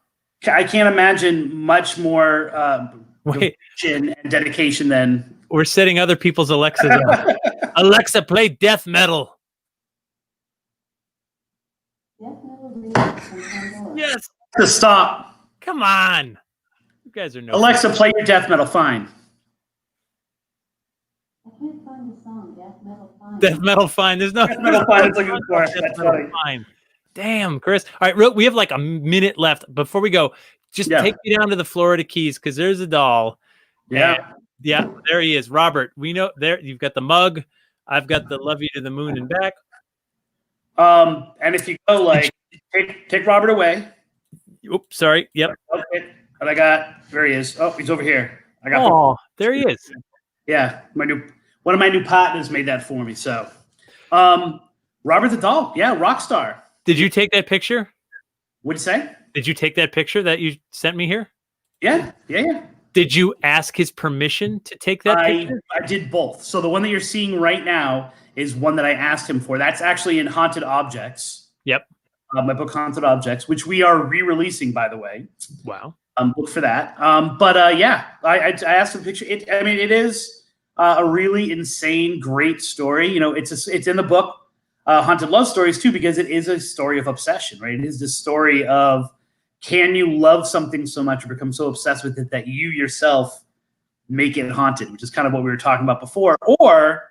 I can't imagine much more devotion and dedication than. We're setting other people's Alexas up. Alexa, play death metal. Yes. To stop. Come on. You guys are no. Alexa, play your death metal. Fine. I can't find the song. Death metal fine. Death metal fine. There's no. Death metal fine. It's looking for it. That's funny. Fine. Damn, Chris. All right, we have a minute left before we go. Just take me down to the Florida Keys because there's a doll. Yeah. Yeah, there he is. Robert, we know there you've got the mug. I've got the love you to the moon and back. And if you go take Robert away. Oops, sorry. Yep. Okay. And there he is. Oh, he's over here. There he is. Yeah. One of my new partners made that for me. So, Robert the doll. Yeah. Rock star. Did you take that picture? What'd you say? Did you take that picture that you sent me here? Yeah. Did you ask his permission to take that picture? I did both. So the one that you're seeing right now is one that I asked him for. That's actually in Haunted Objects. Yep. My book Haunted Objects, which we are re-releasing, by the way. Wow. Look for that. I asked for the picture. It is a really insane, great story. It's in the book Haunted Love Stories too, because it is a story of obsession, right? It is the story of, can you love something so much or become so obsessed with it that you yourself make it haunted, which is kind of what we were talking about before. Or,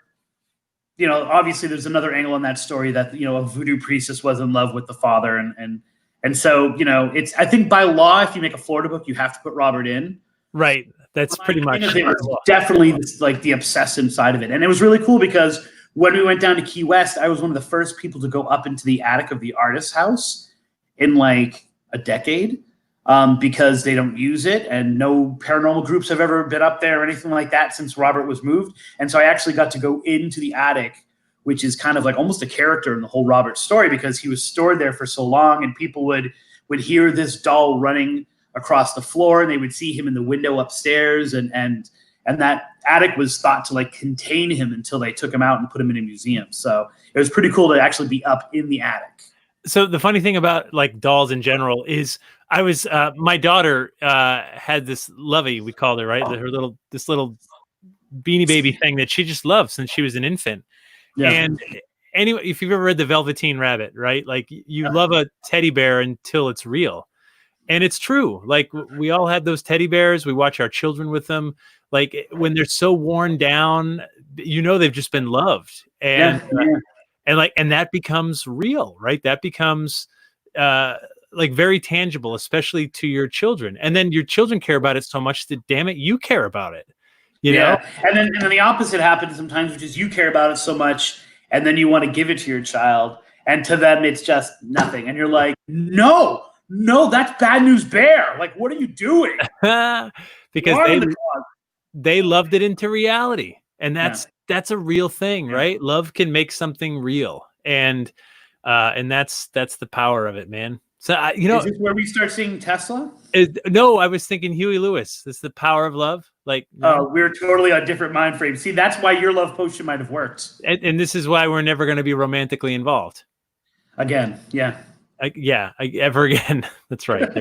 obviously there's another angle on that story that, a voodoo priestess was in love with the father. And so, it's, I think by law, if you make a Florida book, you have to put Robert in. Right. That's pretty much. It was definitely the obsessive side of it. And it was really cool because when we went down to Key West, I was one of the first people to go up into the attic of the artist's house in a decade, because they don't use it, and no paranormal groups have ever been up there or anything like that since Robert was moved. And so I actually got to go into the attic, which is kind of almost a character in the whole Robert story, because he was stored there for so long, and people would hear this doll running across the floor, and they would see him in the window upstairs, and that attic was thought to contain him until they took him out and put him in a museum. So it was pretty cool to actually be up in the attic. So the funny thing about dolls in general is I was my daughter had this lovey, we called her, right? This little Beanie Baby thing that she just loved since she was an infant. Yeah. And anyway, if you've ever read The Velveteen Rabbit, right? You love a teddy bear until it's real. And it's true. Like we all had those teddy bears. We watch our children with them. Like when they're so worn down, they've just been loved. And and that becomes real, right? That becomes like very tangible, especially to your children. And then your children care about it so much that, damn it, you care about it. You know? And then the opposite happens sometimes, which is you care about it so much, and then you want to give it to your child, and to them it's just nothing. And you're like, no, that's bad news bear. Like, what are you doing? Because they loved it into reality. And that's a real thing, right? Love can make something real. And that's the power of it, man. So is this where we start seeing Tesla? No, I was thinking Huey Lewis. This is the power of love. Like, we're totally on different mind frames. See, that's why your love potion might have worked. And this is why we're never going to be romantically involved again. Ever again. That's right.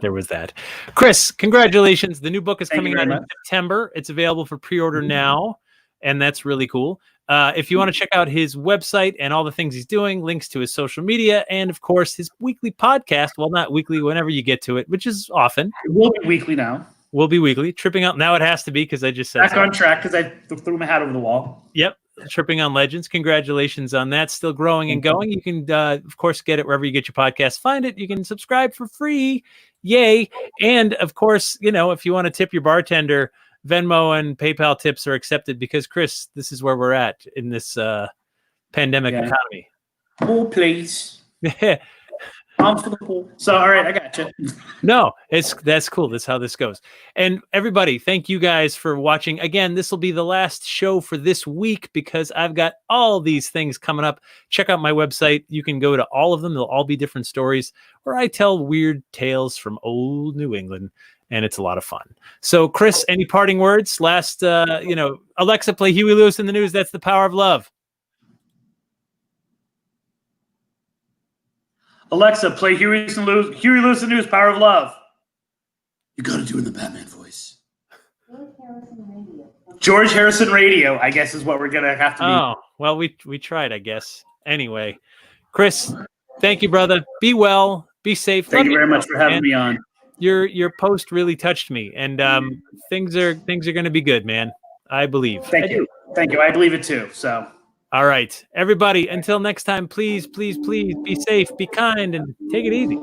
There was that. Chris, congratulations. The new book is coming out in September. It's available for pre-order now, and that's really cool. If you want to check out his website and all the things he's doing, links to his social media, and of course his weekly podcast. Well, not weekly, whenever you get to it, which is often. It will be weekly now. Will be weekly. Tripping Out. Now it has to be because I just said back on track because I threw my hat over the wall. Yep. Tripping on Legends. Congratulations on that. Still growing and going. You can, of course, get it wherever you get your podcast. Find it. You can subscribe for free. Yay. And of course, if you want to tip your bartender, Venmo and PayPal tips are accepted because, Chris, this is where we're at in this pandemic economy. Oh, please. So, all right, I got you. No, that's cool. That's how this goes. And everybody, thank you guys for watching. Again, this will be the last show for this week because I've got all these things coming up. Check out my website. You can go to all of them. They'll all be different stories where I tell weird tales from old New England, and it's a lot of fun. So, Chris, any parting words? Last, Alexa, play Huey Lewis in the News. That's the power of love. Alexa, play Huey Lewis in the News, Power of Love. You got to do it in the Batman voice. George Harrison Radio, I guess, is what we're going to have to do. Oh, well, we tried, I guess. Anyway, Chris, thank you, brother. Be well. Be safe. Thank you very much for having me on. Your post really touched me, and things are going to be good, man. I believe. Thank you. I believe it too. So. All right, everybody, until next time, please, please, please be safe, be kind, and take it easy.